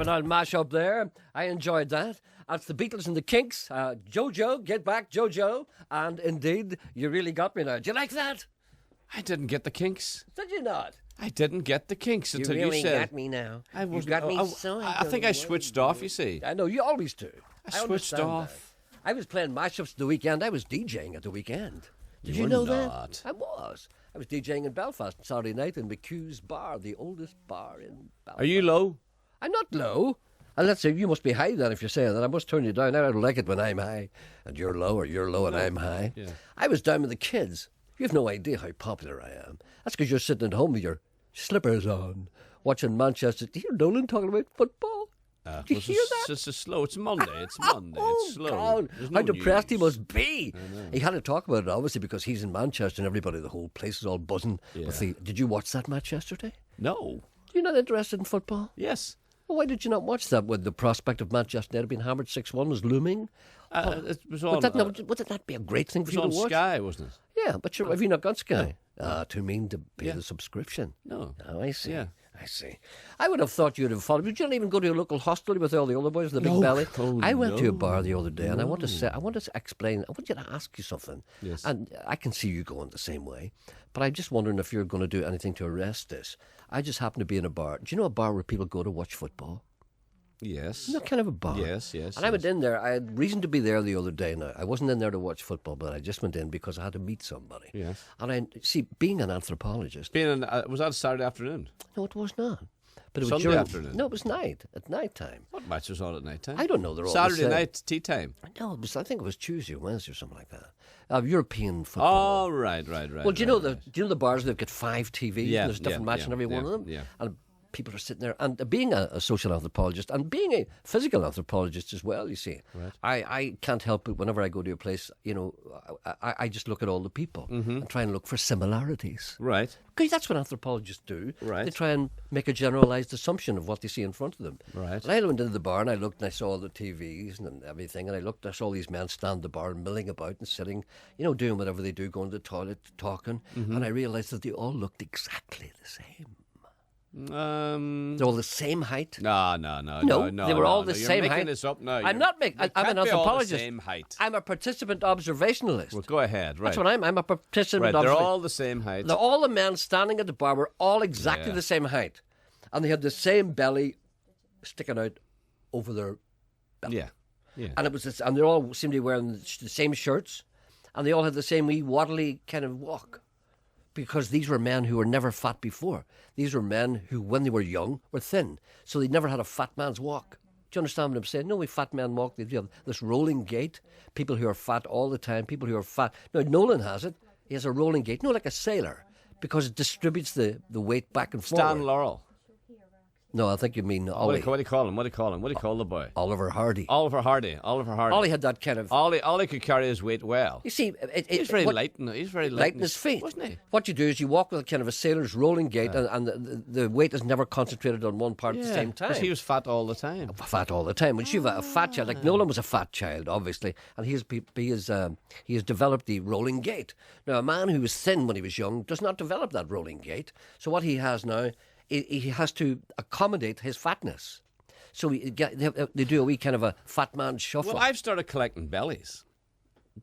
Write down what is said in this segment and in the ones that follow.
an old mash-up there. I enjoyed that. That's the Beatles and the Kinks. Jojo, get back, Jojo. And indeed, you really got me now. Do you like that? I didn't get the Kinks. Did you not? I didn't get the Kinks until really you said. got me now. You got me so. I think I switched off, you see. I know, you always do. I switched off. That. I was playing mashups the weekend. I was DJing at the weekend. Did you were know not. that? I was. I was DJing in Belfast Saturday night in McHugh's Bar, the oldest bar in Belfast. Are you low? I'm not low. And let's say you must be high then if you're saying that. I must turn you down. I don't like it when I'm high and you're low, or you're low and I'm high. Yeah. I was down with the kids. You have no idea how popular I am. That's because you're sitting at home with your slippers on, watching Manchester. Do you hear Nolan talking about football? Did you hear that? It's slow. It's Monday. It's Monday. It's slow. God, no how depressed he news. must be. He had to talk about it, obviously, because he's in Manchester and everybody, the whole place is all buzzing. Yeah. Did you watch that match yesterday? No. You're not interested in football? Yes. Well, why did you not watch that when the prospect of Manchester United being hammered 6-1 was looming? It was on. Wouldn't that be a great thing for you to watch? It was on Sky, wasn't it? Yeah, but have you not got Sky? Too mean to pay the subscription. No. Oh, I see. Yeah. I see. I would have thought you'd have followed. But you don't even go to a local hostelry with all the other boys with the big belly. Oh, I went to a bar the other day, and I want to explain. I want you to ask you something. Yes. And I can see you going the same way, but I'm just wondering if you're going to do anything to arrest this. I just happen to be in a bar. Do you know a bar where people go to watch football? Yes. That kind of a bar. Yes. And I went in there. I had reason to be there the other day now. I wasn't in there to watch football, but I just went in because I had to meet somebody. Yes. And I see, being an anthropologist. Was that a Saturday afternoon? No, it was not. But it was Sunday afternoon? No, it was at night time. What match was on at night time? I don't know. They're all Saturday the same. night tea time. No, I think it was Tuesday or Wednesday or something like that. European football. Oh, right. Well, do you know the bars? They've got 5 TVs. Yeah, and there's a different match in every one of them. Yeah. And people are sitting there. And being a social anthropologist and being a physical anthropologist as well, you see, Right. I can't help it. Whenever I go to a place, I just look at all the people and try and look for similarities. Right. Because that's what anthropologists do. Right. They try and make a generalised assumption of what they see in front of them. Right. And I went into the bar and I looked and I saw all the TVs and everything, and I saw all these men stand at the bar milling about and sitting, doing whatever they do, going to the toilet, talking, and I realised that they all looked exactly the same. They're all the same height. No. They were all the same You're height. making this up now. I'm not making. I'm an Can't be all the anthropologist. same height. I'm a participant observationalist. Well, go ahead. Right. That's what I'm. I'm a participant. Right. They're observationalist. all the same height. All the men standing at the bar were all exactly the same height, and they had the same belly sticking out over their belly. Yeah. And it was, and they all seemed to be wearing the same shirts, and they all had the same wee waddly kind of walk, because these were men who were never fat before. These were men who, when they were young, were thin, so they never had a fat man's walk. Do you understand what I'm saying? No, we fat men walk. They have this rolling gait. People who are fat all the time. People who are fat. Now Nolan has it. He has a rolling gait, like a sailor, because it distributes the weight back and forward. Stan Laurel. No, I think you mean Ollie. What do you call him? What do you call the boy? Oliver Hardy. Oliver Hardy. Ollie had that kind of... Ollie could carry his weight well. You see... He's very light in his feet. Wasn't he? What you do is you walk with a kind of a sailor's rolling gait, and the weight is never concentrated on one part at the same time. Because he was fat all the time. Fat all the time. When you have a fat child, like Nolan was a fat child, obviously, and he has developed the rolling gait. Now, a man who was thin when he was young does not develop that rolling gait. So what he has now... He has to accommodate his fatness. So they do a wee kind of a fat man shuffle. Well, I've started collecting bellies.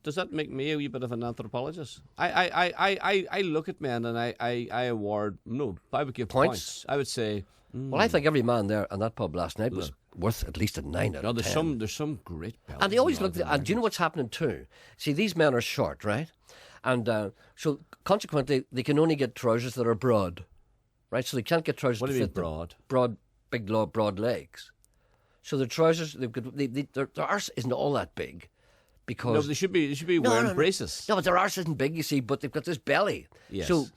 Does that make me a wee bit of an anthropologist? I look at men and I would give points. I would say... Well, I think every man there in that pub last night was worth at least a 9 out of 10. There's some great bellies. And they always look... And do you know what's happening too? See, these men are short, right? And so consequently, they can only get trousers that are broad. Right, so they can't get trousers. What do you mean broad? Broad legs. So the trousers, their arse isn't all that big, because no, they should be wearing braces. No, but their arse isn't big, you see, but they've got this belly. Yes. So,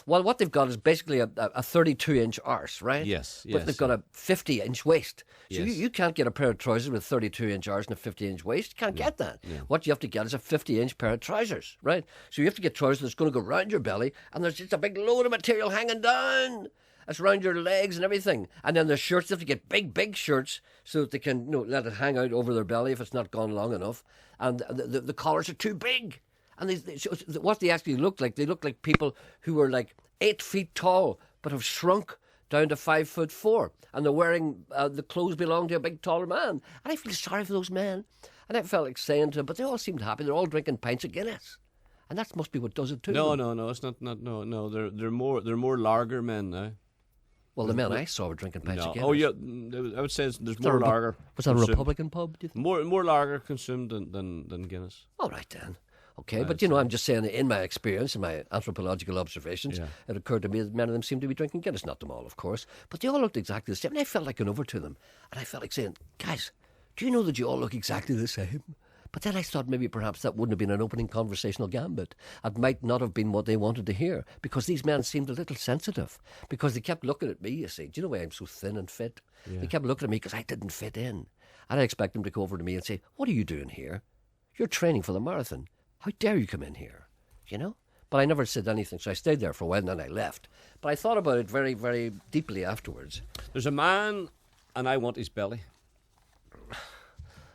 what they've got is basically a 32-inch arse, right? Yes. But they've got a 50-inch waist. So Yes. you can't get a pair of trousers with 32-inch arse and a 50-inch waist. You can't get that. Yeah. What you have to get is a 50-inch pair of trousers, right? So you have to get trousers that's going to go round your belly, and there's just a big load of material hanging down. It's around your legs and everything. And then the shirts, they have to get big shirts so that they can let it hang out over their belly if it's not gone long enough. And the collars are too big. And so what they actually look like, they look like people who are like 8 feet tall but have shrunk down to 5'4", and they're wearing the clothes belong to a big tall man. And I feel sorry for those men. And I felt like saying to them, but they all seemed happy. They're all drinking pints of Guinness. And that must be what does it too. No, it's not. No. They're more lager men now. Well, the men I saw were drinking pints of Guinness. Oh yeah, I would say there's more lager. Was that a Republican pub? Do you think? More lager consumed than Guinness. All right then. Okay, but I'm just saying, in my experience, in my anthropological observations, it occurred to me that many of them seemed to be drinking Guinness. Not them all, of course, but they all looked exactly the same. And I felt like going over to them, and I felt like saying, guys, do you know that you all look exactly the same? But then I thought maybe perhaps that wouldn't have been an opening conversational gambit. It might not have been what they wanted to hear, because these men seemed a little sensitive, because they kept looking at me, you see. Do you know why I'm so thin and fit? Yeah. They kept looking at me because I didn't fit in. And I expect them to go over to me and say, what are you doing here? You're training for the marathon. How dare you come in here? You know? But I never said anything, so I stayed there for a while and then I left. But I thought about it very, very deeply afterwards. There's a man, and I want his belly.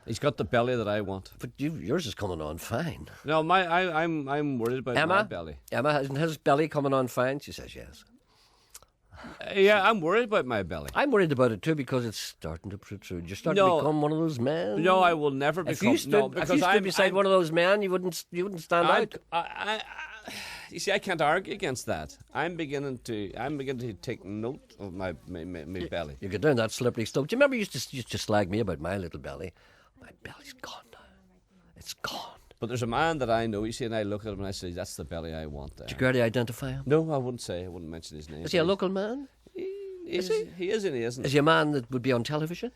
He's got the belly that I want. But yours is coming on fine. No, I'm worried about my belly. Emma, isn't his belly coming on fine? She says yes. Yeah, I'm worried about my belly. I'm worried about it too, because it's starting to protrude. You're starting to become one of those men. No, I will never become. If you stood beside one of those men, you wouldn't stand out. You see, I can't argue against that. I'm beginning to take note of my belly. You get down that slippery slope. Do you remember you used to slag me about my little belly? My belly's gone now. It's gone. But there's a man that I know, you see, and I look at him and I say, that's the belly I want there. Did you Gerry identify him? No, I wouldn't say. I wouldn't mention his name. Is he a local man? He is and he isn't. Is he a man that would be on television?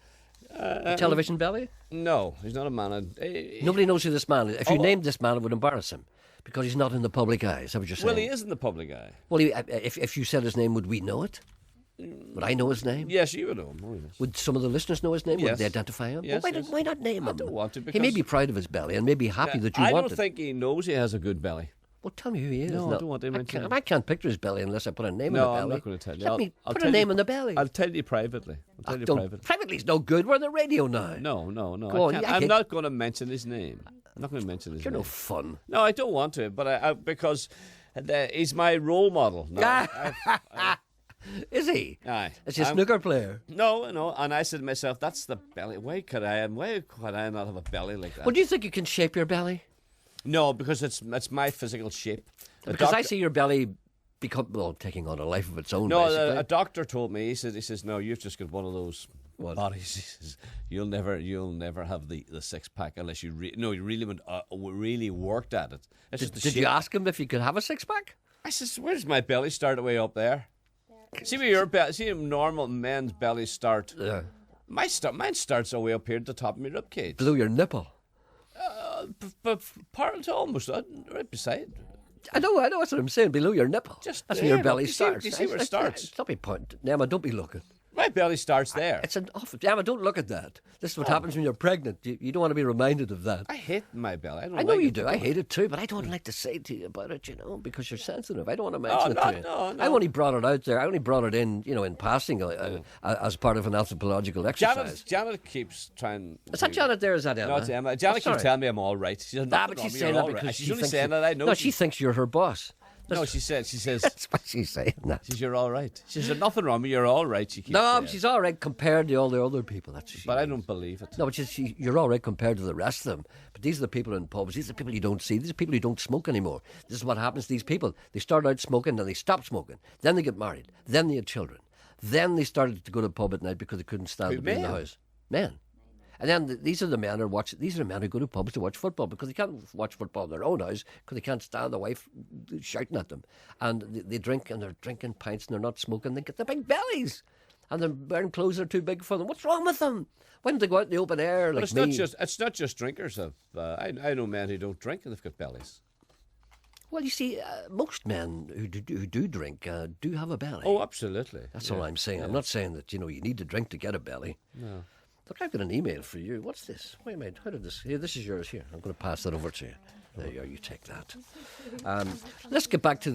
A television belly? No, he's not a man. Nobody knows who this man is. If you named this man, it would embarrass him, because he's not in the public eye. Is that what you're saying? Well, he is in the public eye. Well, if you said his name, would we know it? Would I know his name? Yes, you would know him. Oh, yes. Would some of the listeners know his name? Yes. Would they identify him? Yes, well, why not name him? I don't want to. Because he may be proud of his belly and may be happy that you want it. I don't think he knows he has a good belly. Well, tell me who he is. No, I don't want to mention him. I can't picture his belly unless I put a name No, on the belly. I'm not going to tell you. Let me put a name on the belly. I'll tell you privately. Privately's no good. We're on the radio now. No. Go on, I'm not going to mention his name. I'm not going to mention his name. You're no fun. No, I don't want to, but because he's my role model. No, Is he? Aye. Is he a snooker player? No. And I said to myself, that's the belly. Why could I not have a belly like that? Well, do you think you can shape your belly? No, because it's my physical shape. Because I see your belly taking on a life of its own. No, basically. a doctor told me. He says, no, you've just got one of those bodies. He says, you'll never have the 6-pack unless you really worked at it. Did you ask him if you could have a 6-pack? I says, where does my belly start way up there? See where your belly? See, normal men's bellies start. Mine starts all the way up here at the top of my ribcage. Below your nipple. But part almost right beside. I know. That's what I'm saying. Below your nipple. That's where your belly starts. You see where it starts? Stop me pointing. Emma, don't be looking. My belly starts there. It's an awful... Emma, don't look at that. This is what happens when you're pregnant. You don't want to be reminded of that. I hate my belly. I know you do. I hate it too, but I don't like to say to you about it, because you're sensitive. I don't want to mention it to you. No. I only brought it out there. I only brought it in, in passing as part of an anthropological exercise. Janet keeps trying... Is that Janet there or is that Emma? No, it's Emma. Janet keeps telling me I'm all right. She says, but she's saying that because she's only saying that I know. No, she thinks you're her boss. No, she says. That's what she's saying. That. She says, you're all right. She says, there's nothing wrong with you, you're all right. She keeps saying. She's all right compared to all the other people. That's what she But means. I don't believe it. No, but you're all right compared to the rest of them. But these are the people in pubs. These are the people you don't see. These are people who don't smoke anymore. This is what happens to these people. They start out smoking, then they stop smoking. Then they get married. Then they had children. Then they started to go to the pub at night because they couldn't stand to be in the house. Men. And then these are the men who go to pubs to watch football because they can't watch football in their own house because they can't stand the wife shouting at them. And they drink and they're drinking pints and they're not smoking. They get the big bellies. And they're wearing clothes that are too big for them. What's wrong with them? Why don't they go out in the open air like it's me? It's not just drinkers. I know men who don't drink and they've got bellies. Well, you see, most men who do drink do have a belly. Oh, absolutely. That's all I'm saying. Yeah. I'm not saying that, you need to drink to get a belly. No. Look, I've got an email for you. What's this? Wait a minute. How did this... Here, this is yours. Here, I'm going to pass that over to you. There you are. You take that. Let's get back to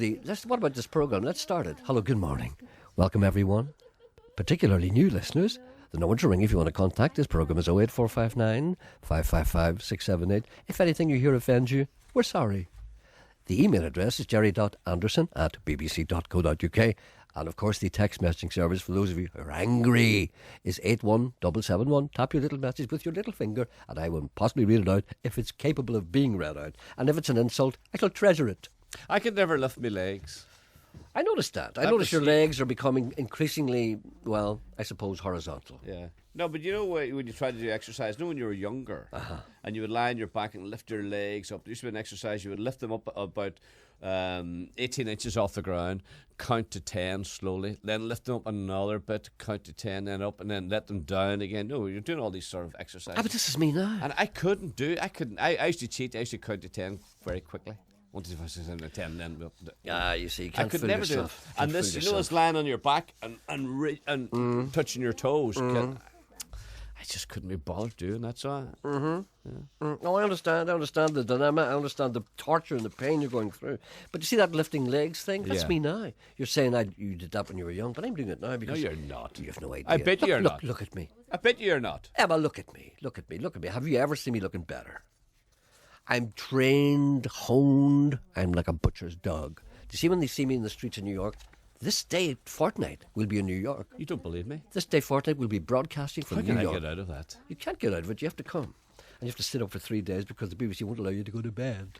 what about this program? Let's start it. Hello, good morning. Welcome, everyone. Particularly new listeners. The number to ring if you want to contact this program is 08459 555 678. If anything you hear offends you, we're sorry. The email address is gerry.anderson@bbc.co.uk. And of course, the text messaging service for those of you who are angry is 81771. Tap your little message with your little finger, and I will possibly read it out if it's capable of being read out. And if it's an insult, I shall treasure it. I could never lift my legs. I noticed that. I noticed your legs are becoming increasingly, well, I suppose, horizontal. Yeah. No, but you know when you try to do exercise, when you were younger, and you would lie on your back and lift your legs up. There used to be an exercise, you would lift them up about 18 inches off the ground, count to 10 slowly, then lift them up another bit, count to 10, then up, and then let them down again. No, you're doing all these sort of exercises. But this is me now. And I couldn't do it. I used to cheat. I used to count to 10 very quickly. 1, 2, 3, 4, 5, 6, 7, 8, 10, then... You see, you can't I could fool never yourself. do it. And this, you know, this lying on your back and touching your toes. I just couldn't be bothered doing that, so No, I understand the dilemma. I understand the torture and the pain you're going through. But you see that lifting legs thing? That's me now. You're saying you did that when you were young, but I'm doing it now because... No, you're not. You have no idea. I bet you're not. Look at me. I bet you're not. Emma, look at me. Look at me. Look at me. Have you ever seen me looking better? I'm trained, honed. I'm like a butcher's dog. Do you see when they see me in the streets of New York? This day fortnight we'll be in New York. You don't believe me? This day fortnight we'll be broadcasting from New York. How can I get out of that? You can't get out of it. You have to come. And you have to sit up for 3 days because the BBC won't allow you to go to bed.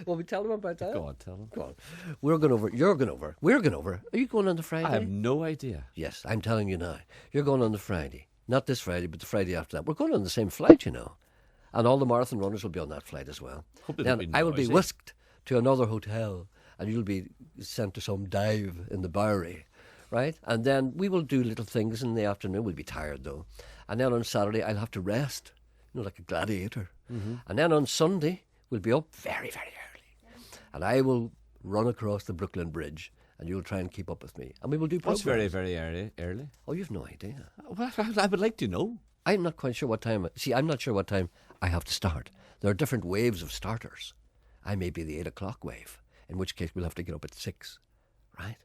Will we tell them about that? Go on, tell them. Go on. We're going over. You're going over. We're going over. Are you going on the Friday? I have no idea. Yes, I'm telling you now. You're going on the Friday. Not this Friday, but the Friday after that. We're going on the same flight, you know. And all the marathon runners will be on that flight as well. Then I will be whisked to another hotel and you'll be sent to some dive in the Bowery, right? And then we will do little things in the afternoon. We'll be tired though. And then on Saturday I'll have to rest, you know, like a gladiator. And then on Sunday we'll be up very, very early. And I will run across the Brooklyn Bridge and you'll try and keep up with me. And we will do programs. What's very, very early? Oh, you've no idea. Well, I would like to know. I'm not quite sure what time. See, I'm not sure what time I have to start. There are different waves of starters. I may be the 8 o'clock wave, in which case we'll have to get up at 6, right?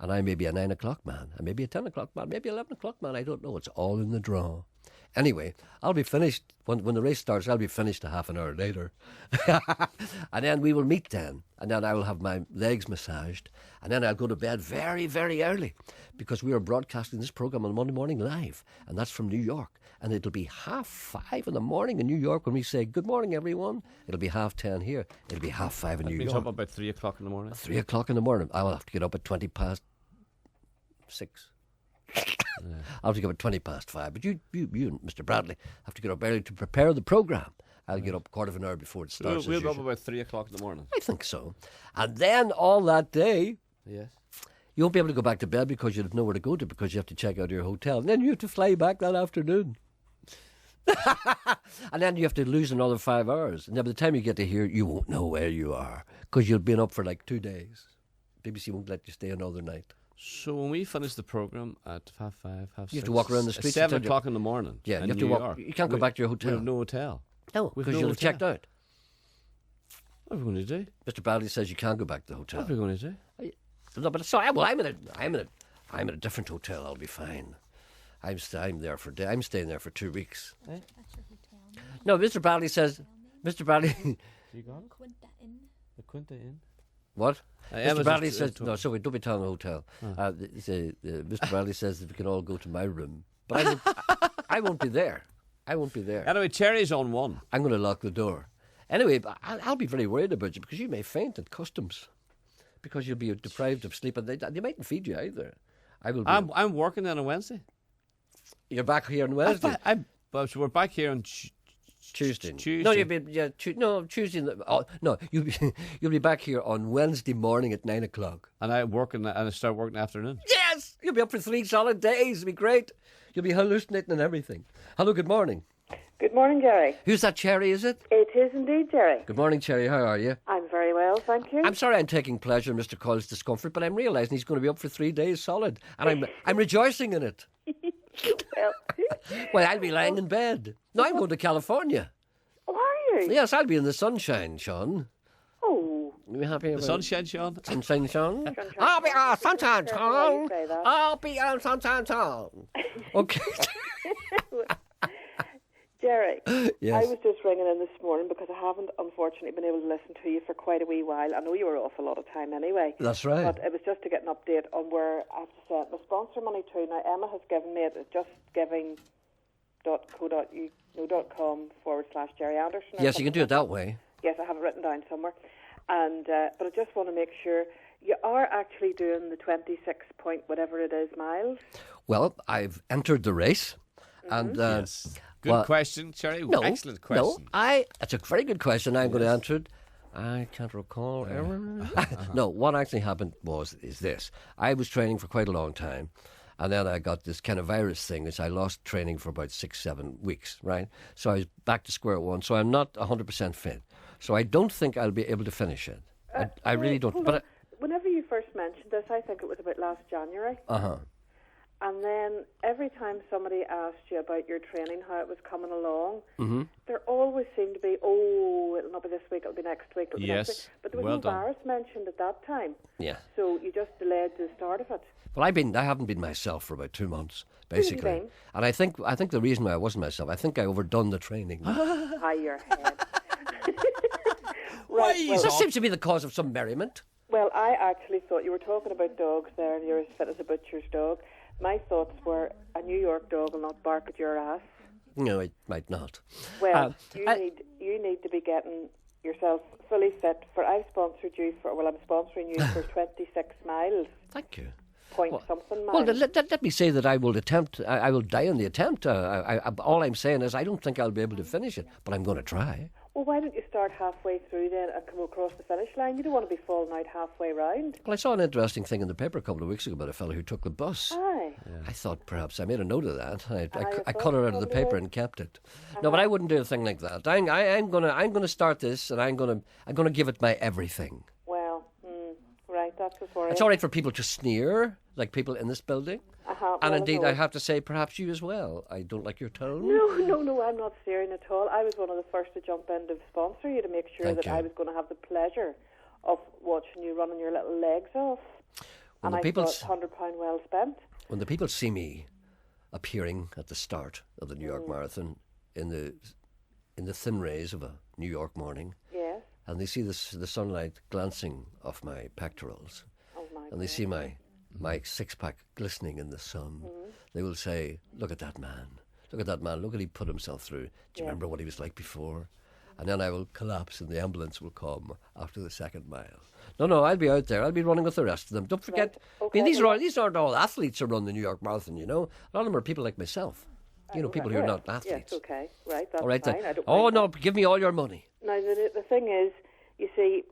And I may be a 9 o'clock man, I may be a 10 o'clock man, maybe 11 o'clock man. I don't know. It's all in the draw. Anyway, I'll be finished when the race starts. I'll be finished a half an hour later, and then we will meet then. And then I will have my legs massaged, and then I'll go to bed very, very early because we are broadcasting this program on Monday morning live, and that's from New York. And it'll be 5:30 in the morning in New York when we say good morning, everyone. It'll be 10:30 here. It'll be 5:30 in New York. Up about 3 o'clock in the morning. 3 o'clock in the morning. I will have to get up at 6:20. I'll have to get up at 5:20. But you and Mr. Bradley have to get up early to prepare the programme. I'll get up a quarter of an hour before it starts. We'll go up about 3 o'clock in the morning. I think so. And then all that day, yes, you won't be able to go back to bed because you have nowhere to go to because you have to check out your hotel. And then you have to fly back that afternoon. And then you have to lose another 5 hours. And then by the time you get to here, you won't know where you are because you'll been up for like 2 days. BBC won't let you stay another night. So when we finish the programme at 5:30, 6:00, you have to walk around the streets. 7 o'clock in the morning. Yeah, you have to New walk. York. You can't go back to your hotel. We have no hotel. No, because you'll have checked out. What are we going to do? Mr. Bradley says you can't go back to the hotel. What are we going to do? No, but sorry. Well, I'm in a different hotel. I'll be fine. I'm staying there for 2 weeks. That's your hotel. No, Mr. Bradley says. Mr. Bradley. You got it? Quinta Inn. The Quinta Inn. What? Mr. Bradley just- says no. So we don't be telling the hotel. Mr. Bradley says that we can all go to my room, but I won't be there. I won't be there. Anyway, Cherry's on one. I'm going to lock the door. Anyway, but I'll be very worried about you because you may faint at customs because you'll be deprived of sleep and they mightn't feed you either. I will. I'm working on a Wednesday. You're back here on Wednesday. So we're back here on Tuesday. Tuesday. No, you'll be Tuesday. No, you'll be back here on Wednesday morning at 9 o'clock. And I start working in the afternoon. Yes, you'll be up for 3 solid days. It'll be great. You'll be hallucinating and everything. Hello, good morning. Good morning, Gerry. Who's that, Cherry? Is it? It is indeed, Gerry. Good morning, Cherry. How are you? I'm very well, thank you. I'm sorry I'm taking pleasure in Mr. Coyle's discomfort, but I'm realising he's going to be up for 3 days solid, and I'm rejoicing in it. Well, Well, I'll be lying in bed. No, I'm going to California. oh, are you? Yes, I'll be in the sunshine, Sean. Oh, Are you happy about The sunshine, Sean. Sunshine, Sean? Sunshine. I'll be on sunshine, Careful how you Sean. say that. I'll be on sunshine, Sean. Okay. Gerry, Yes. I was just ringing in this morning because I haven't, unfortunately, been able to listen to you for quite a wee while. I know you were off a lot of time anyway. That's right. But it was just to get an update on where I have to send my sponsor money to. Now, Emma has given me it at justgiving.com/Gerry Anderson. Yes, you can do it that way. Yes, I have it written down somewhere. And but I just want to make sure you are actually doing the 26 point whatever it is miles. Well, I've entered the race. And Yes. Good question, Gerry. No, Excellent question. That's a very good question. I'm going to answer it. I can't recall. No, what actually happened is this. I was training for quite a long time, and then I got this kind of virus thing, which I lost training for about 6-7 weeks, right? So I was back to square one. So I'm not 100% fit. So I don't think I'll be able to finish it. I really don't. But whenever you first mentioned this, I think it was about last January. And then every time somebody asked you about your training, how it was coming along, there always seemed to be, it'll not be this week, it'll be next week, it'll be next week. But there was no virus mentioned at that time. Yeah. So you just delayed the start of it. Well, I haven't been myself for about 2 months, basically. And I think the reason why I wasn't myself, I think I overdone the training. High your head. That seems to be the cause of some merriment. Well, I actually thought you were talking about dogs there, and you're as fit as a butcher's dog. My thoughts were a New York dog will not bark at your ass. No, it might not. Well, you need to be getting yourself fully fit. I'm sponsoring you for 26 miles. Thank you. Something well, miles. let me say that I will attempt. I will die in the attempt. All I'm saying is I don't think I'll be able to finish it, but I'm going to try. Well, why don't you start halfway through then and come across the finish line? You don't want to be falling out halfway round. Well, I saw an interesting thing in the paper a couple of weeks ago about a fellow who took the bus. Aye. Yeah. I thought perhaps I made a note of that. I cut it out of the paper and kept it. No, but I wouldn't do a thing like that. I'm gonna start this, and I'm gonna give it my everything. Well, right, that's the story. It's all right for people to sneer, like people in this building. And indeed, I have to say, perhaps you as well. I don't like your tone. No, I'm not steering at all. I was one of the first to jump in to sponsor you to make sure that I was going to have the pleasure of watching you running your little legs off. And I thought £100 well spent. When the people see me appearing at the start of the New York Marathon in the thin rays of a New York morning, yes, and they see the sunlight glancing off my pectorals, and they see my six-pack glistening in the sun, they will say, look at that man, look what he put himself through. Do you remember what he was like before? And then I will collapse and the ambulance will come after the second mile. No, I'll be out there. I'll be running with the rest of them. Don't forget, right. Okay. I mean, these aren't all athletes who run the New York Marathon, you know. A lot of them are people like myself. You know, people who are not athletes. Yes, okay, right, that's all right, fine. No, give me all your money. Now, the thing is, you see,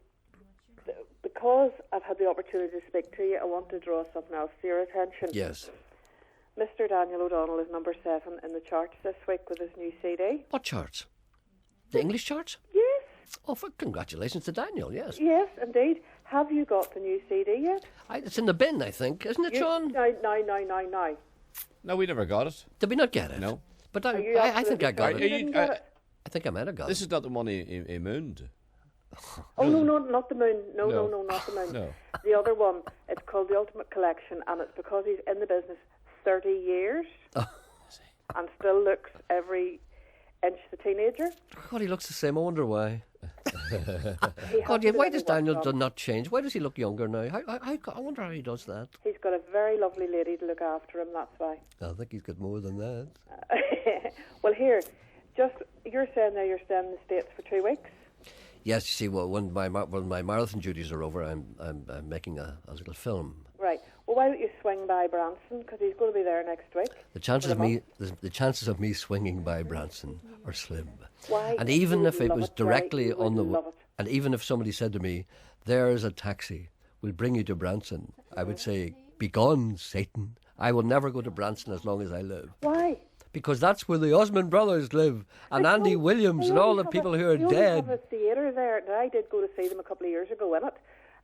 because I've had the opportunity to speak to you, I want to draw something else to your attention. Yes. Mr. Daniel O'Donnell is number 7 in the charts this week with his new CD. What charts? The English charts? Yes. Oh, congratulations to Daniel, yes. Yes, indeed. Have you got the new CD yet? It's in the bin, I think, isn't it, Sean? No. No, we never got it. Did we not get it? No. But I think I got it. I think I might have got it. This is not the one he mooned. Oh, no, not the moon. No, not the moon. No. The other one, it's called The Ultimate Collection, and it's because he's in the business 30 years and still looks every inch the teenager. God, he looks the same. I wonder why. God, why does Daniel not change? Why does he look younger now? I wonder how he does that. He's got a very lovely lady to look after him, that's why. I think he's got more than that. Well, you're saying that you're staying in the States for 2 weeks? Yes, you see, well, when my marathon duties are over, I'm making a little film. Right. Well, why don't you swing by Branson, because he's going to be there next week. The chances of me swinging by Branson are slim. Why? And even if it was directly on the, love it. and even if somebody said to me, "There's a taxi, we'll bring you to Branson," I would say, "Begone, Satan! I will never go to Branson as long as I live." Why? Because that's where the Osmond brothers live, and Andy Williams and all the people who are dead. They have a theatre there. Now, I did go to see them a couple of years ago in it,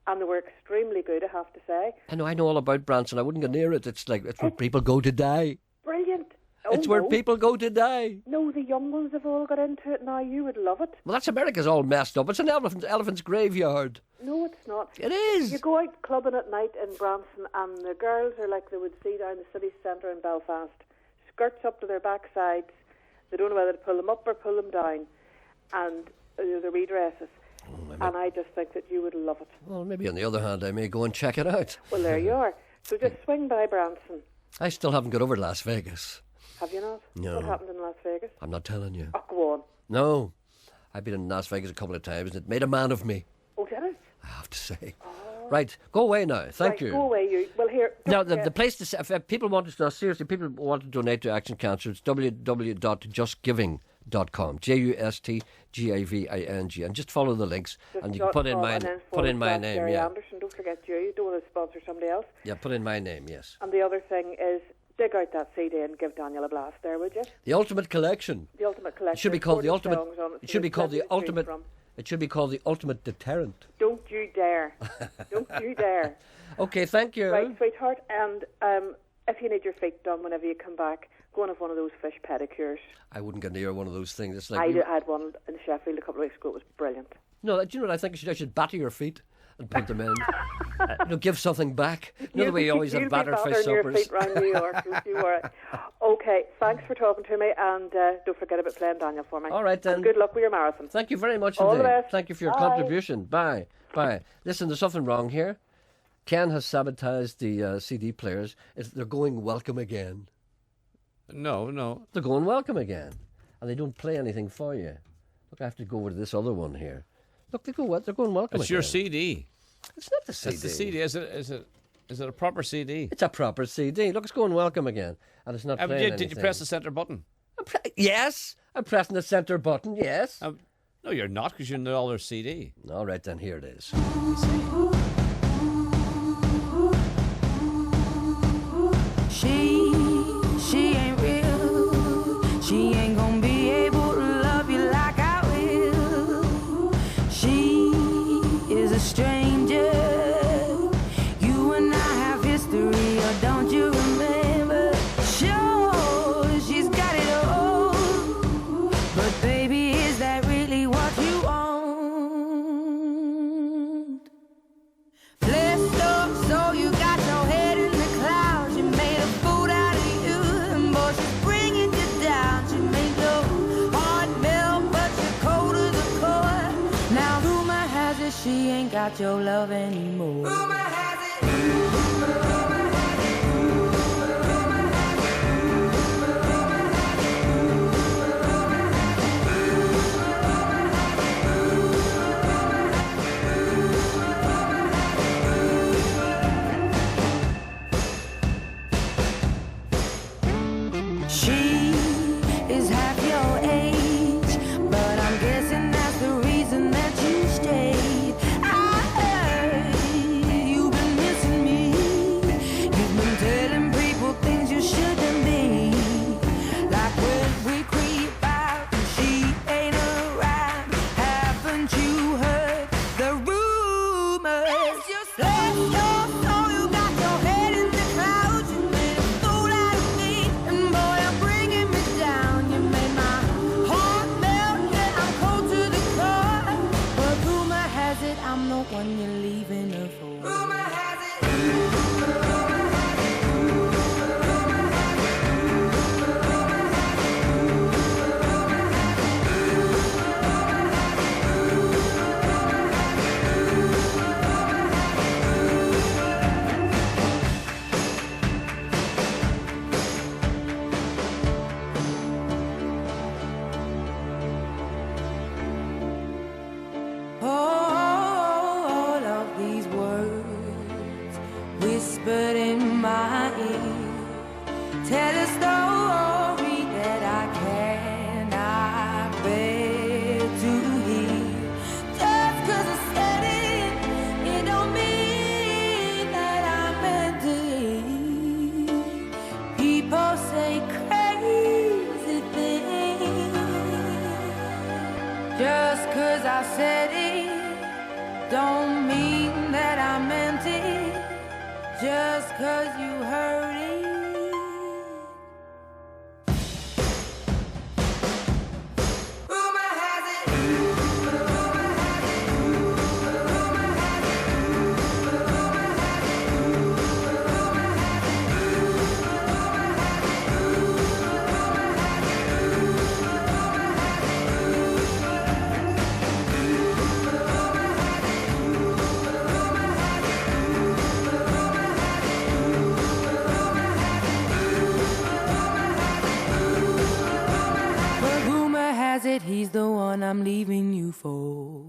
and they were extremely good, I have to say. I know all about Branson. I wouldn't go near it. It's where people go to die. Brilliant. It's where people go to die. No, the young ones have all got into it now. You would love it. Well, that's America's all messed up. It's an elephant's graveyard. No, it's not. It is. You go out clubbing at night in Branson, and the girls are like they would see down the city centre in Belfast. Skirts up to their backsides, They don't know whether to pull them up or pull them down, and the redresses. And I just think that you would love it. Well, maybe on the other hand, I may go and check it out. Well, there you are. So just swing by Branson. I still haven't got over to Las Vegas. Have you not? No. What happened in Las Vegas? I'm not telling you. Oh, go on. No. I've been in Las Vegas a couple of times and it made a man of me, Oh, did it? I have to say. Right, go away now. Thank you. Go away, you. Well, here. Now, the place to if people want to, no, seriously, people want to donate to Action Cancer, it's www.justgiving.com, JUSTGAVING, and just follow the links, and you can put in my name. Gerry Yeah, Anderson. Don't forget you don't want to sponsor somebody else. yeah, put in my name. Yes. And the other thing is, dig out that CD and give Daniel a blast there, would you? The Ultimate Collection. The Ultimate Collection. It should be called the Ultimate. It should be called the Plenty to choose Ultimate. from. It should be called the Ultimate Deterrent. Don't you dare. Don't you dare. Okay, thank you. Right, sweetheart. And if you need your feet done whenever you come back, go and have one of those fish pedicures. I wouldn't get near one of those things. It's like I had one in Sheffield a couple of weeks ago. It was brilliant. No, do you know what I think? I should batter your feet and put them in. Give something back. You know the way you always have battered fish your suppers. feet round New York. You were. Okay, thanks for talking to me, and don't forget about playing Daniel for me. All right, then. And good luck with your marathon. Thank you very much All indeed. the best. Thank you for your Bye. contribution. Bye. Bye. Listen, there's something wrong here. Ken has sabotaged the CD players. They're going welcome again. No. They're going welcome again. And they don't play anything for you. Look, I have to go over to this other one here. Look, they're going welcome It's again. your CD. It's not the CD. It's the CD. Is it a proper CD? It's a proper CD. Look, it's going welcome again. And it's not playing anything. Did you press the centre button? Yes. I'm pressing the centre button, yes. No, you're not, because you're in the other CD. All right, then, here it is. She ain't real. She ain't gonna be able to love you like I will. She is a stranger. You and I have history, or don't you remember? Sure, she's got it all. But baby, is that really what you want? Blessed up, so you got your head in the clouds. You made a fool out of you, and boy, she's bringing you down. She made your heart melt, but you're cold to the core. Now rumor has it she ain't got your love anymore. Rumor has it. She is half your age, but I'm guessing that's the reason that you stayed. I heard you've been missing me. You've been telling people things you shouldn't be. Like when we creep out and she ain't around. Haven't you heard the rumors? Bless your soul, you got your head in the clouds. You made a fool out of me, and boy, you're bringing me down. You made my heart melt, yeah, I'm cold to the core. But rumor has it I'm the one you're leaving her for. Rumor has it. All of these words whispered in my ear tell a story that I cannot bear to hear. Just 'cause I said it, it don't mean that I meant it. People say crazy things. Just 'cause I said it don't mean that I meant it. Just 'cause you heard it. Rumor has it. I'm leaving you for.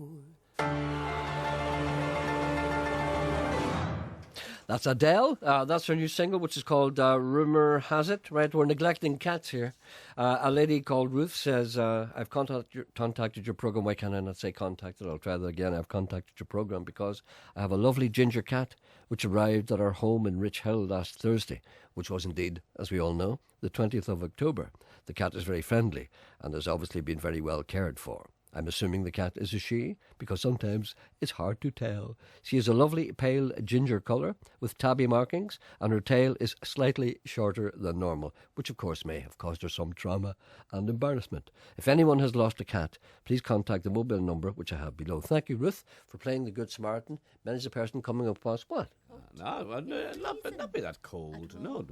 That's Adele. That's her new single, which is called Rumour Has It. Right, we're neglecting cats here. A lady called Ruth says, I've contacted your programme. Why can I not say contacted? I'll try that again. I've contacted your programme because I have a lovely ginger cat which arrived at our home in Rich Hill last Thursday, which was indeed, as we all know, the 20th of October. The cat is very friendly and has obviously been very well cared for. I'm assuming the cat is a she, because sometimes it's hard to tell. She is a lovely pale ginger colour with tabby markings, and her tail is slightly shorter than normal, which of course may have caused her some trauma and embarrassment. If anyone has lost a cat, please contact the mobile number which I have below. Thank you, Ruth, for playing the Good Samaritan. Many's a person coming up past what? No, not be that cold. No.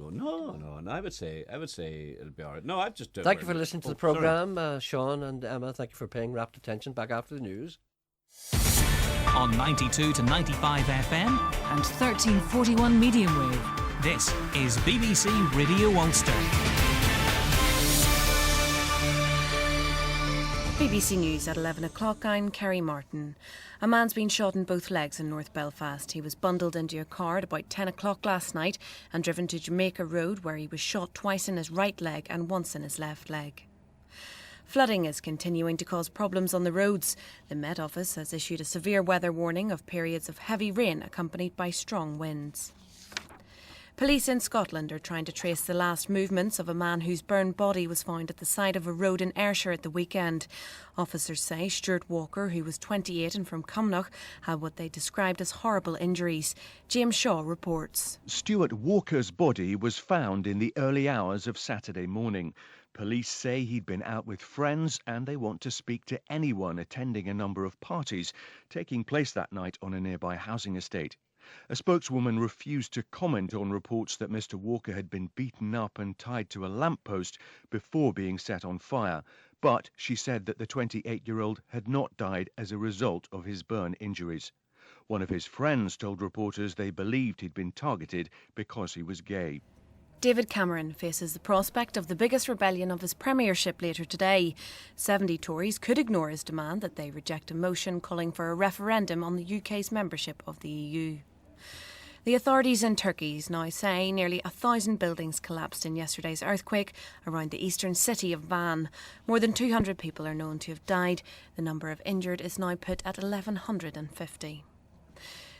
I would say it'll be all right. No, I've just. Thank you for listening to the programme, Sean and Emma. Thank you for paying rapt attention. Back after the news. On 92 to 95 FM and 1341 medium wave. This is BBC Radio Ulster. BBC News at 11 o'clock. I'm Kerry Martin. A man's been shot in both legs in North Belfast. He was bundled into a car at about 10 o'clock last night and driven to Jamaica Road, where he was shot twice in his right leg and once in his left leg. Flooding is continuing to cause problems on the roads. The Met Office has issued a severe weather warning of periods of heavy rain accompanied by strong winds. Police in Scotland are trying to trace the last movements of a man whose burned body was found at the side of a road in Ayrshire at the weekend. Officers say Stuart Walker, who was 28 and from Cumnock, had what they described as horrible injuries. James Shaw reports. Stuart Walker's body was found in the early hours of Saturday morning. Police say he'd been out with friends and they want to speak to anyone attending a number of parties taking place that night on a nearby housing estate. A spokeswoman refused to comment on reports that Mr. Walker had been beaten up and tied to a lamppost before being set on fire, but she said that the 28-year-old had not died as a result of his burn injuries. One of his friends told reporters they believed he'd been targeted because he was gay. David Cameron faces the prospect of the biggest rebellion of his premiership later today. 70 Tories could ignore his demand that they reject a motion calling for a referendum on the UK's membership of the EU. The authorities in Turkey now say nearly 1,000 buildings collapsed in yesterday's earthquake around the eastern city of Van. More than 200 people are known to have died. The number of injured is now put at 1,150.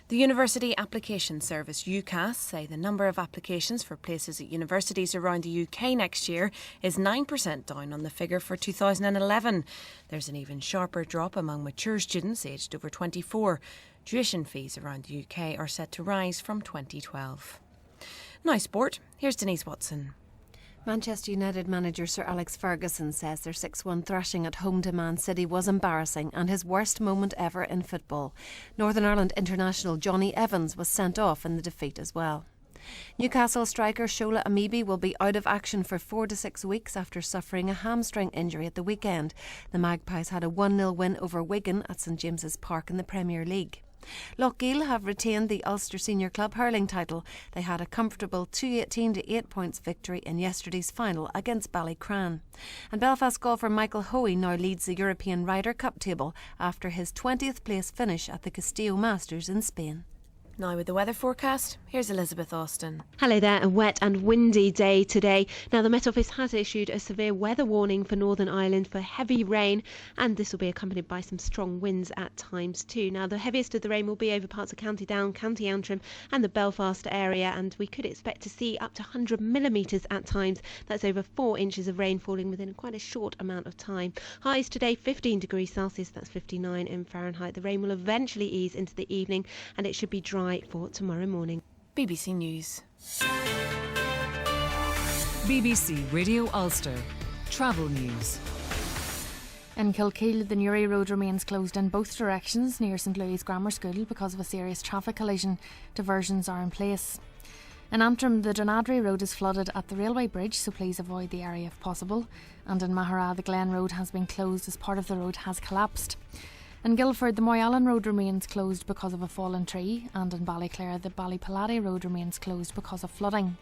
The University Application Service, UCAS, say the number of applications for places at universities around the UK next year is 9% down on the figure for 2011. There's an even sharper drop among mature students aged over 24. Tuition fees around the UK are set to rise from 2012. Now sport, here's Denise Watson. Manchester United manager Sir Alex Ferguson says their 6-1 thrashing at home to Man City was embarrassing and his worst moment ever in football. Northern Ireland international Johnny Evans was sent off in the defeat as well. Newcastle striker Shola Amibi will be out of action for 4 to 6 weeks after suffering a hamstring injury at the weekend. The Magpies had a 1-0 win over Wigan at St James's Park in the Premier League. Lochgiel have retained the Ulster Senior Club hurling title. They had a comfortable 218 to 8 points victory in yesterday's final against Ballycran. And Belfast golfer Michael Hoey now leads the European Ryder Cup table after his 20th place finish at the Castillo Masters in Spain. Now with the weather forecast, here's Elizabeth Austin. Hello there, a wet and windy day today. Now the Met Office has issued a severe weather warning for Northern Ireland for heavy rain, and this will be accompanied by some strong winds at times too. Now the heaviest of the rain will be over parts of County Down, County Antrim and the Belfast area, and we could expect to see up to 100 millimetres at times. That's over 4 inches of rain falling within quite a short amount of time. Highs today 15 degrees Celsius, that's 59 in Fahrenheit. The rain will eventually ease into the evening and it should be dry for tomorrow morning. BBC News. BBC Radio Ulster. Travel news. In Kilkeel, the Newry Road remains closed in both directions near St Louis Grammar School because of a serious traffic collision. Diversions are in place. In Antrim, the Dronadry Road is flooded at the railway bridge, so please avoid the area if possible. And in Mahara, the Glen Road has been closed as part of the road has collapsed. In Guildford, the Moyallen Road remains closed because of a fallen tree, and in Ballyclare, the Ballypalady Road remains closed because of flooding.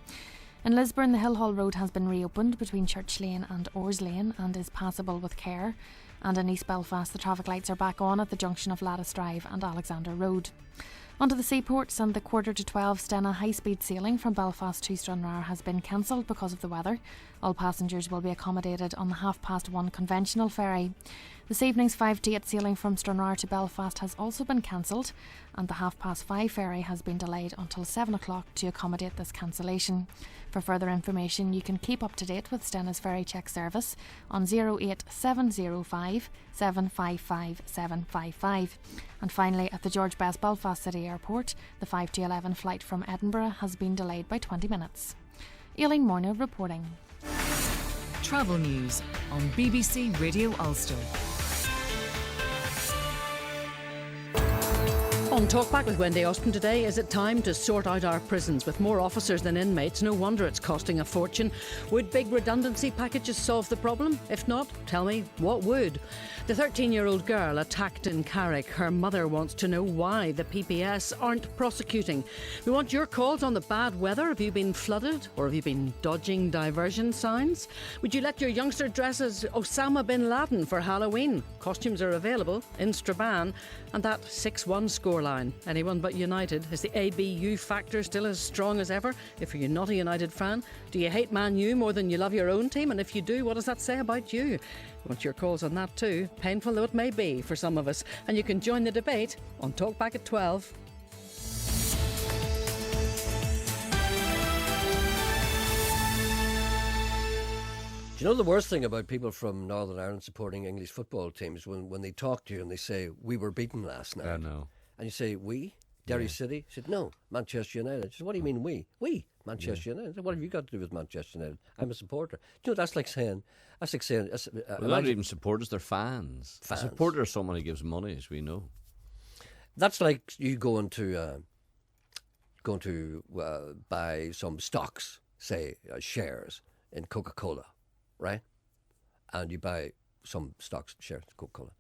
In Lisburn, the Hillhall Road has been reopened between Church Lane and Orrs Lane and is passable with care. And in East Belfast, the traffic lights are back on at the junction of Lattice Drive and Alexander Road. Onto the seaports, and the 11:45 Stena high-speed sailing from Belfast to Stranraer has been cancelled because of the weather. All passengers will be accommodated on the 1:30 conventional ferry. This evening's 5 to 8 sailing from Stranraer to Belfast has also been cancelled, and the 5:30 ferry has been delayed until 7 o'clock to accommodate this cancellation. For further information, you can keep up to date with Stena's ferry check service on 08705 755 755. And finally, at the George Best Belfast City Airport, the 5 to 11 flight from Edinburgh has been delayed by 20 minutes. Aileen Morneau reporting. Travel news on BBC Radio Ulster. On Talkback with Wendy Austin today, is it time to sort out our prisons? With more officers than inmates, no wonder it's costing a fortune. Would big redundancy packages solve the problem? If not, tell me, what would? The 13-year-old girl attacked in Carrick. Her mother wants to know why the PPS aren't prosecuting. We want your calls on the bad weather. Have you been flooded, or have you been dodging diversion signs? Would you let your youngster dress as Osama bin Laden for Halloween? Costumes are available in Strabane. And that 6-1 scoreline. Anyone but United. Is the ABU factor still as strong as ever? If you're not a United fan, do you hate Man U more than you love your own team? And if you do, what does that say about you? We want your calls on that too, painful though it may be for some of us. And you can join the debate on Talkback at 12. Do you know the worst thing about people from Northern Ireland supporting English football teams when they talk to you and they say, we were beaten last night? I know. And you say, we? Derry City? I said, no, Manchester United. I said, what do you mean we? We, Manchester United. I said, what have you got to do with Manchester United? I'm a supporter. Do you know, that's like saying... They're not even supporters, they're fans. A supporter is someone who gives money, as we know. That's like you going to buy some stocks, say shares in Coca-Cola, right? And you buy some stocks, shares in Coca-Cola.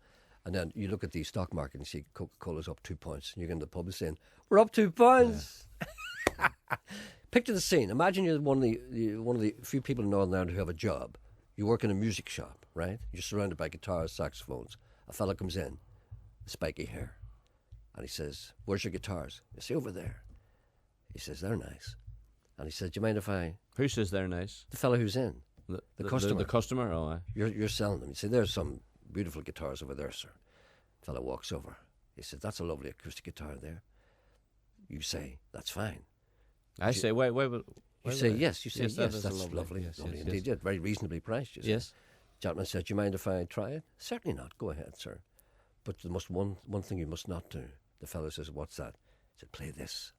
And then you look at the stock market and see Coca-Cola's up 2 points. And you're in the pub saying, we're up 2 points. Yeah. Picture the scene. Imagine you're one of the few people in Northern Ireland who have a job. You work in a music shop, right? You're surrounded by guitars, saxophones. A fella comes in, spiky hair. And he says, where's your guitars? You say, over there. He says, they're nice. And he says, do you mind if I... Who says they're nice? The fella who's in. The customer. The customer? Oh, aye. You're selling them. You say, there's some beautiful guitars over there, sir. The fella walks over. He says, that's a lovely acoustic guitar there. You say, that's fine. I say, wait. You say, yes. You say, yes, that's lovely. lovely. Yes, lovely yes, indeed. yes. Yeah, very reasonably priced, you say. Yes. Gentleman said, do you mind if I try it? Certainly not. Go ahead, sir. But there must one thing you must not do. The fellow says, what's that? He said, play this.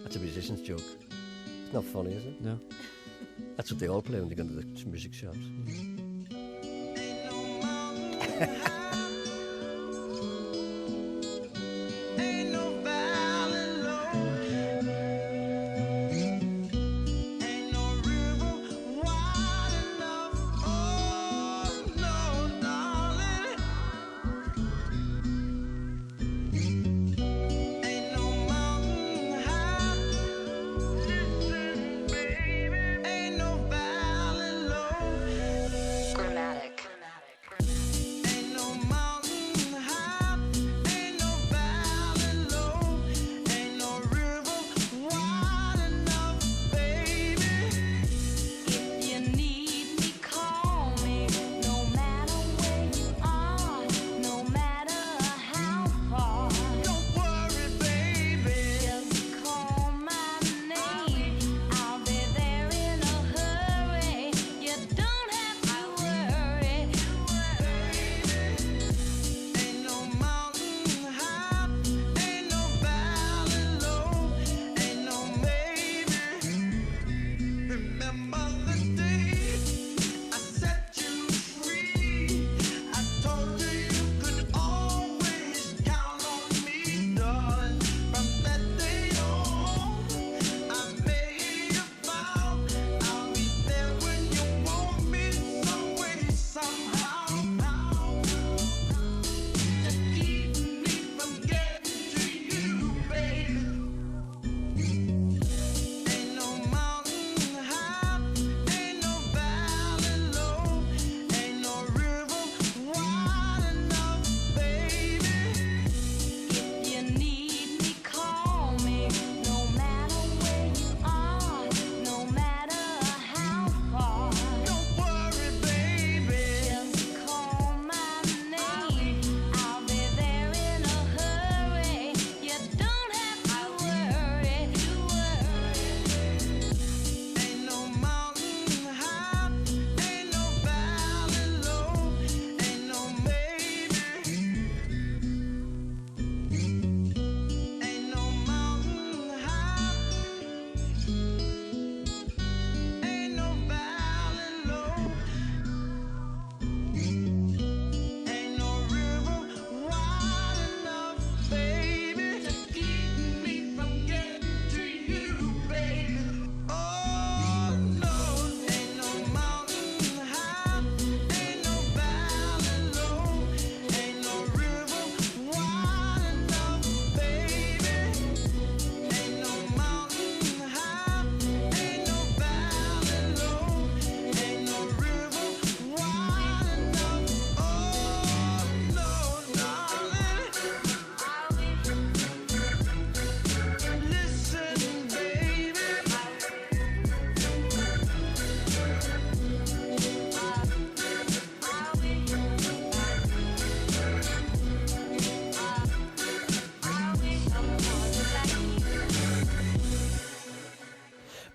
That's a musician's joke. It's not funny, is it? No. That's what they all play when they go into the music shops.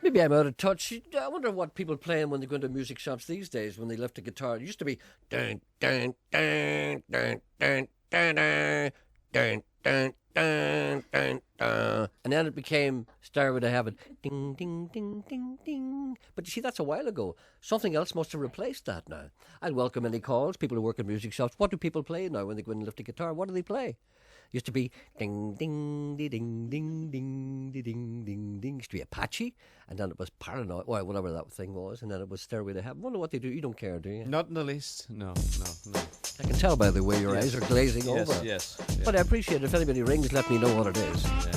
Maybe I'm out of touch. I wonder what people playing when they go into music shops these days when they lift a guitar. It used to be dun dun dun dun dun dun dun dun dun dun dun dun, and then it became Starway to Heaven, ding ding ding ding ding. But you see, that's a while ago. Something else must have replaced that now. I'd welcome any calls. People who work in music shops. What do people play now when they go in and lift a guitar? What do they play? Used to be ding ding ding ding ding ding ding ding ding. Used to be Apache, and then it was Paranoid, well, whatever that thing was, and then it was Stairway to Heaven. Wonder what they do. You don't care, do you? Not in the least. No. I can tell by the way your eyes are glazing over. Yes. But I appreciate it. If anybody rings, let me know what it is. Yeah.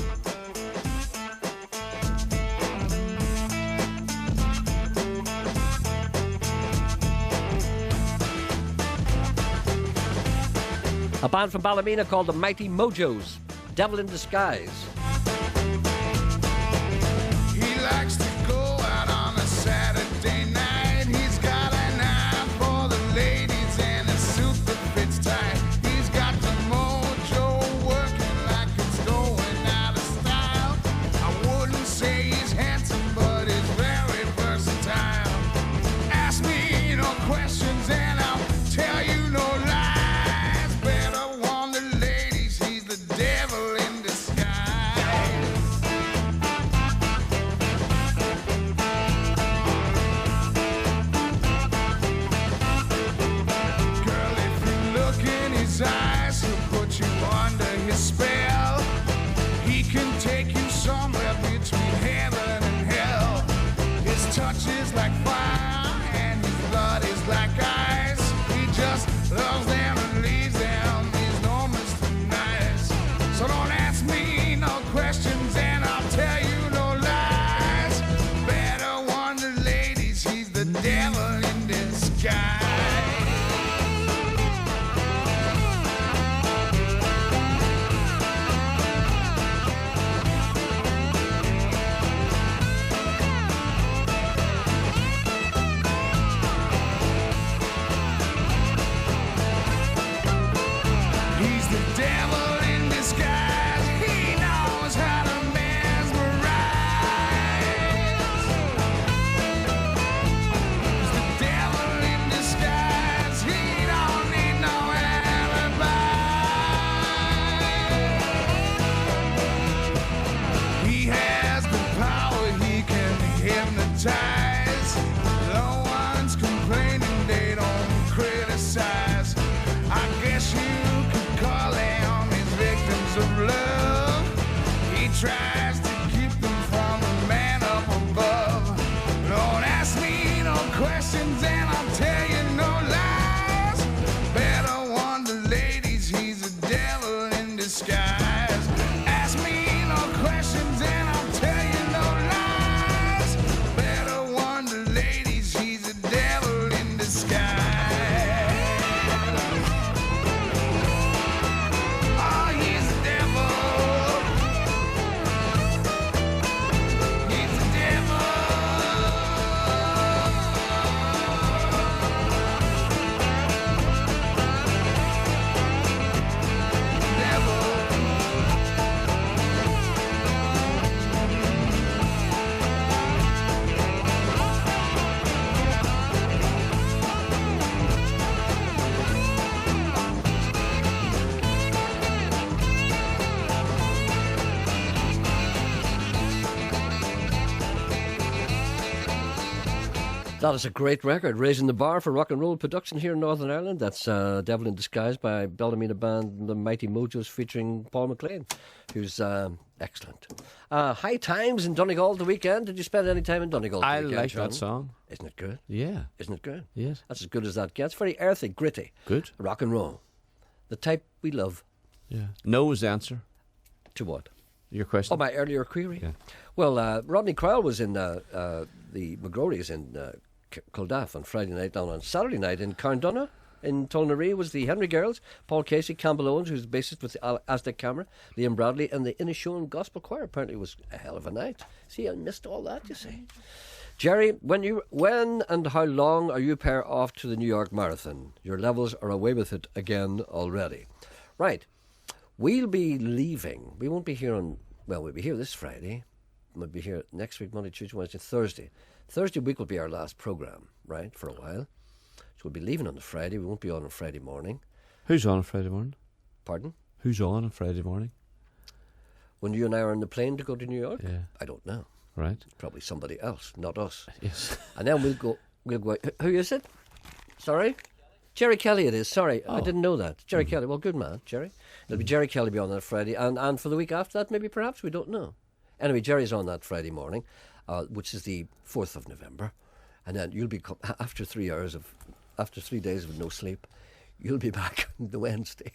A band from Ballymena called the Mighty Mojos, Devil in Disguise. He likes to go out on a Saturday night. He's got an eye for the ladies and a suit that fits tight. He's got the mojo working like it's going out of style. I wouldn't say he's handsome, but he's very versatile. Ask me no questions and I'll tell you no lies. Better warn the ladies, he's the devil in disguise. Girl, if you look in his eyes, he'll put you under his spell. He can take you somewhere between heaven and hell. His touch is like fire and his blood is like ice. He just loves them and leaves them. He's no Mr. Nice. So don't ask me no questions and I'll tell you no lies. Better warn the ladies, he's the devil in disguise. He's the devil in disguise. He knows how to mesmerize. He's the devil in disguise. He don't need no alibi. He has the power. He can hypnotize. No one's complaining. They don't criticize. I guess you could call them his victims of love. He tries to keep them from the man up above. Don't ask me no questions and I'll tell you no lies. Better warn the ladies, he's a devil in disguise. Ask me no questions and I'll tell you no lies. Better warn the ladies, he's a devil in disguise. Oh, he's the devil. He's the devil. That is a great record, raising the bar for rock and roll production here in Northern Ireland. That's Devil in Disguise by Ballymena band The Mighty Mojos featuring Paul McLean, who's excellent. High Times in Donegal the weekend. Did you spend any time in Donegal the I weekend, like Sean? that song. Isn't it good? Yeah. Isn't it good? Yes. That's as good as that gets. Very earthy, gritty. Good. Rock and roll. The type we love. Yeah. No is the answer. To what? Your question? Oh, my earlier query? Yeah. Well, Rodney Crowell was in the McGrory's in Culdaff on Friday night, down on Saturday night in Carndonagh. In Tulnaree was the Henry Girls, Paul Casey, Campbell Owens, who's the bassist with the Aztec Camera, Liam Bradley, and the Inishowen Gospel Choir. Apparently it was a hell of a night. See, I missed all that, you see. Gerry, when and how long are you pair off to the New York Marathon? Your levels are away with it again already. Right. We'll be leaving. We won't be here on, well, we'll be here this Friday. we'll be here next week, Monday, Tuesday, Wednesday, Thursday. Thursday week will be our last programme, right, for a while. So we'll be leaving on the Friday. We won't be on Friday morning. Who's on Friday morning? Pardon? Who's on Friday morning? When you and I are on the plane to go to New York? Yeah. I don't know. Right. Probably somebody else, not us. Yes. And then we'll go. Who is it? Sorry? Gerry Kelly it is. Sorry, I didn't know that. Gerry Kelly. Well, good man, Gerry. It'll be Gerry Kelly be on that Friday. And for the week after that, maybe perhaps, we don't know. Anyway, Gerry's on that Friday morning, which is the 4th of November. And then you'll be, after 3 days of no sleep, you'll be back on the Wednesday.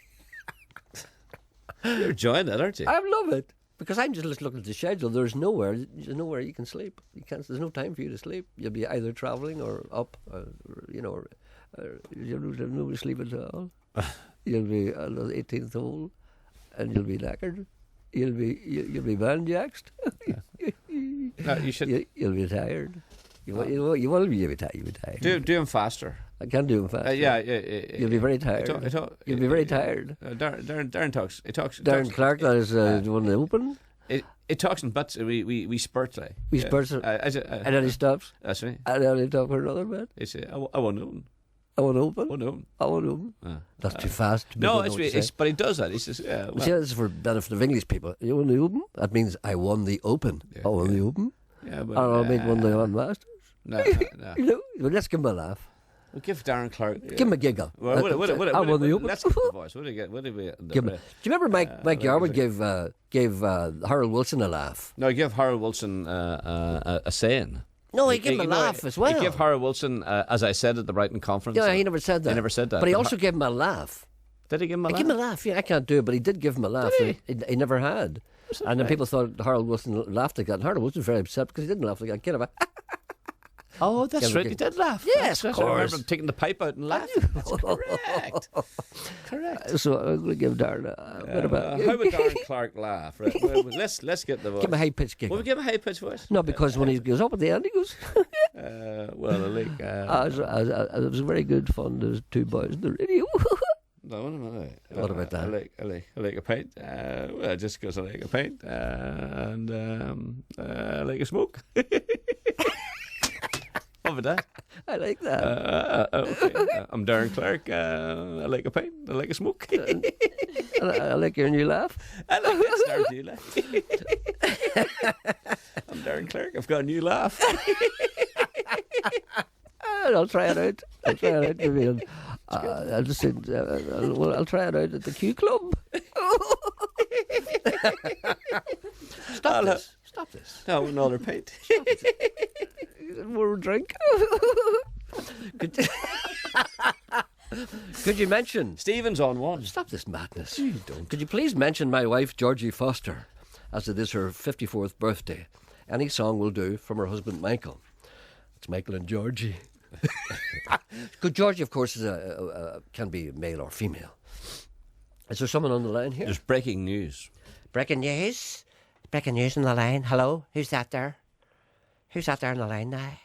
You're enjoying that, aren't you? I love it. Because I'm just looking at the schedule. There's nowhere you can sleep. There's no time for you to sleep. You'll be either travelling or up, or you'll no sleep at all. You'll be on the 18th hole, and you'll be knackered. You'll be banjaxed. No, you should. You'll be tired. You will be tired. Do them faster. I can do them faster. You'll be very tired. You'll be very tired. Darren talks. Darren Clark, that is the one that open. It talks in bits. We spurt like. We spurt, and then he stops. That's right. And then he talks for another bit. He says, "I want to open. I want to open. I want to open." That's too fast. No, but he does that. He says, well, see, this is for benefit of English people. You want the open? That means I won the open. I won the open. Yeah, but I'll make one of the Masters. No. Well, let's give him a laugh. We'll give Darren Clark. Give him a giggle. I won the open. Let's give the voice. What do you get? Do you remember Mike Yarwood gave Harold Wilson a laugh? No, he gave Harold Wilson a saying. No, he gave him a laugh as well. He gave Harold Wilson, as I said at the Brighton conference. Yeah, he never said that. He never said that. But he also gave him a laugh. Did he give him a laugh? Give him a laugh. Yeah, I can't do it, but he did give him a laugh. He never had. And then people thought Harold Wilson laughed like that. And Harold Wilson was very upset because he didn't laugh like that. Get him Oh, that's right. He did laugh. Yes, of course. I remember him taking the pipe out and laughing. That's correct. Correct. So I'm going to give Darren what about how would Darren Clark laugh? Right. Well, let's get the voice. Give him a high pitch giggle. Will we give him a high pitch voice? No, because when he goes up at the end, he goes. Well, I like. It was very good fun. There's two boys on the radio. No, what about that? I like a pint. Well, just because I like a pint and I like a smoke. What about that? I like that. Okay. I'm Darren Clark. I like a pint. I like a smoke. I like your new laugh. I like that new laugh. I'm Darren Clark. I've got a new laugh. I'll try it out. I'll just say, I'll try it out at the Q Club. Stop this. No, another pint. More drink. Could you mention Stephen's on one? Stop this madness. You don't. Could you please mention my wife Georgie Foster, as it is her 54th birthday? Any song will do from her husband Michael. It's Michael and Georgie. Good. Georgie, of course, can be male or female. Is there someone on the line here? There's breaking news. Breaking news. Breaking news on the line. Hello, who's that there? Who's that there on the line now?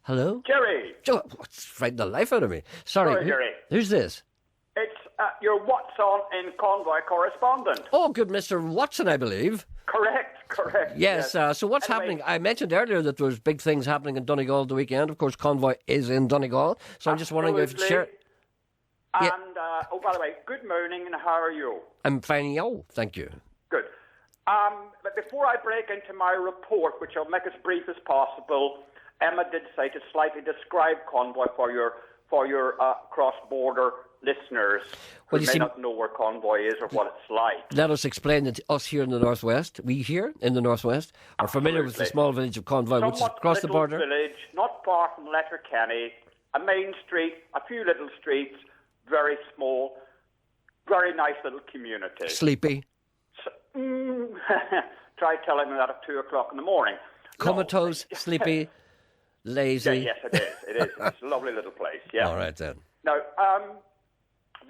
Hello? Gerry. Oh, what's frightening the life out of me? Sorry, Gerry. Who's this? It's your Watson in Convoy correspondent. Oh, good Mr. Watson, I believe. Correct. Yes, so what's happening? I mentioned earlier that there was big things happening in Donegal the weekend. Of course, Convoy is in Donegal. So I'm just wondering if you share... And, by the way, good morning and how are you? I'm fine, thank you. Good. But before I break into my report, which I'll make as brief as possible, Emma did say to slightly describe Convoy for your cross-border listeners who may not know where Convoy is or what it's like. Let us explain that us here in the Northwest, we here in the Northwest, are familiar with the small village of Convoy, which is across the border. Village, not far from Letterkenny, a main street, a few little streets, very small, very nice little community. Sleepy. Try telling me that at 2 o'clock in the morning. Comatose, sleepy, lazy. Yes, it is. It's a lovely little place, yeah. All right, then. Now,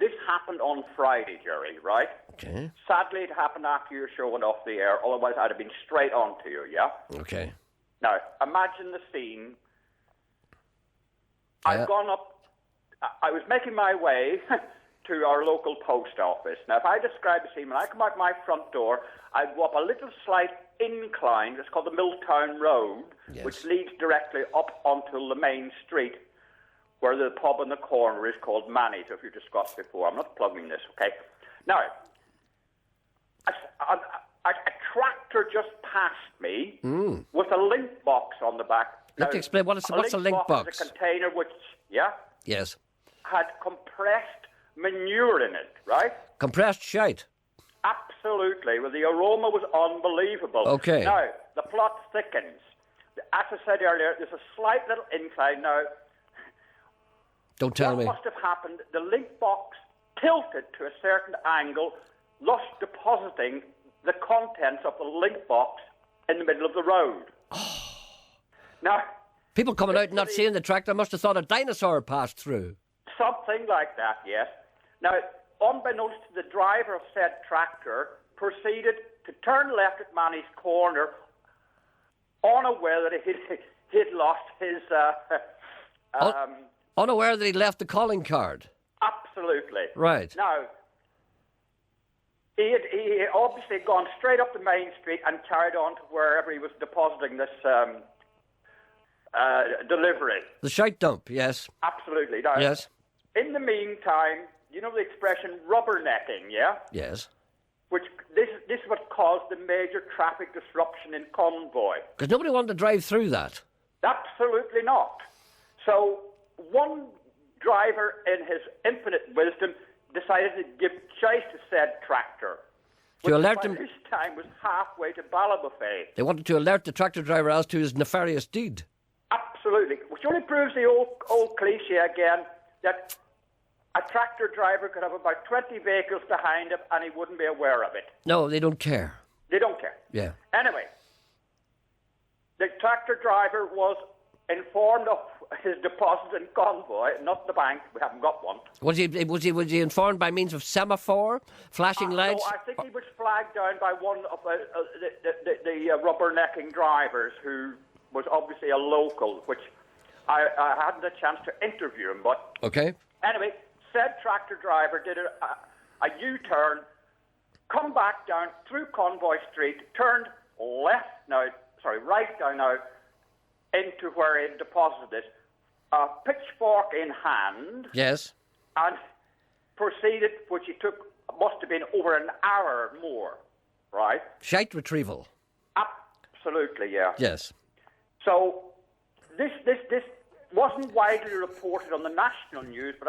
this happened on Friday, Gerry, right? Okay. Sadly, it happened after your show went off the air, otherwise I'd have been straight on to you, yeah? Okay. Now, imagine the scene. I've gone up, I was making my way to our local post office. Now, if I describe the scene, when I come out my front door, I'd go up a little slight incline. It's called the Milltown Road, which leads directly up onto the main street, where the pub in the corner is called Manny's, if you've discussed before. I'm not plugging this, okay? Now, a tractor just passed me with a link box on the back. Let's explain what's a link box. Is a container which, Yes. had compressed manure in it, right? Compressed shite. Absolutely. Well, the aroma was unbelievable. Okay. Now, the plot thickens. As I said earlier, there's a slight little incline. Now, don't tell me. What must have happened, the link box tilted to a certain angle, thus depositing the contents of the link box in the middle of the road. Now, people coming out and not seeing the tractor must have thought a dinosaur passed through. Something like that, yes. Now, unbeknownst to the driver of said tractor, proceeded to turn left at Manny's corner, unaware that he'd lost his... unaware that he left the calling card. Absolutely. Right. Now, he obviously gone straight up the main street and carried on to wherever he was depositing this delivery. The shite dump, yes. Absolutely. Now, yes. In the meantime, you know the expression rubbernecking, yeah? Yes. Which this is what caused the major traffic disruption in Convoy. Because nobody wanted to drive through that. Absolutely not. So one driver, in his infinite wisdom, decided to give chase to said tractor. To alert him. This time was halfway to Ballybofey. They wanted to alert the tractor driver as to his nefarious deed. Absolutely. Which only proves the old cliche again that a tractor driver could have about 20 vehicles behind him and he wouldn't be aware of it. No, they don't care. They don't care. Yeah. Anyway, the tractor driver was informed of his deposit in Convoy, not the bank. We haven't got one. Was he informed by means of semaphore, flashing lights? No, I think he was flagged down by one of the rubbernecking drivers, who was obviously a local, which I hadn't a chance to interview him. But okay. Anyway, said tractor driver did a U-turn, come back down through Convoy Street, turned right down now into where he deposited it, a pitchfork in hand. Yes. And proceeded, which he took, must have been over an hour or more, right? Shite retrieval. Absolutely, yeah. Yes. So this wasn't widely reported on the national news, but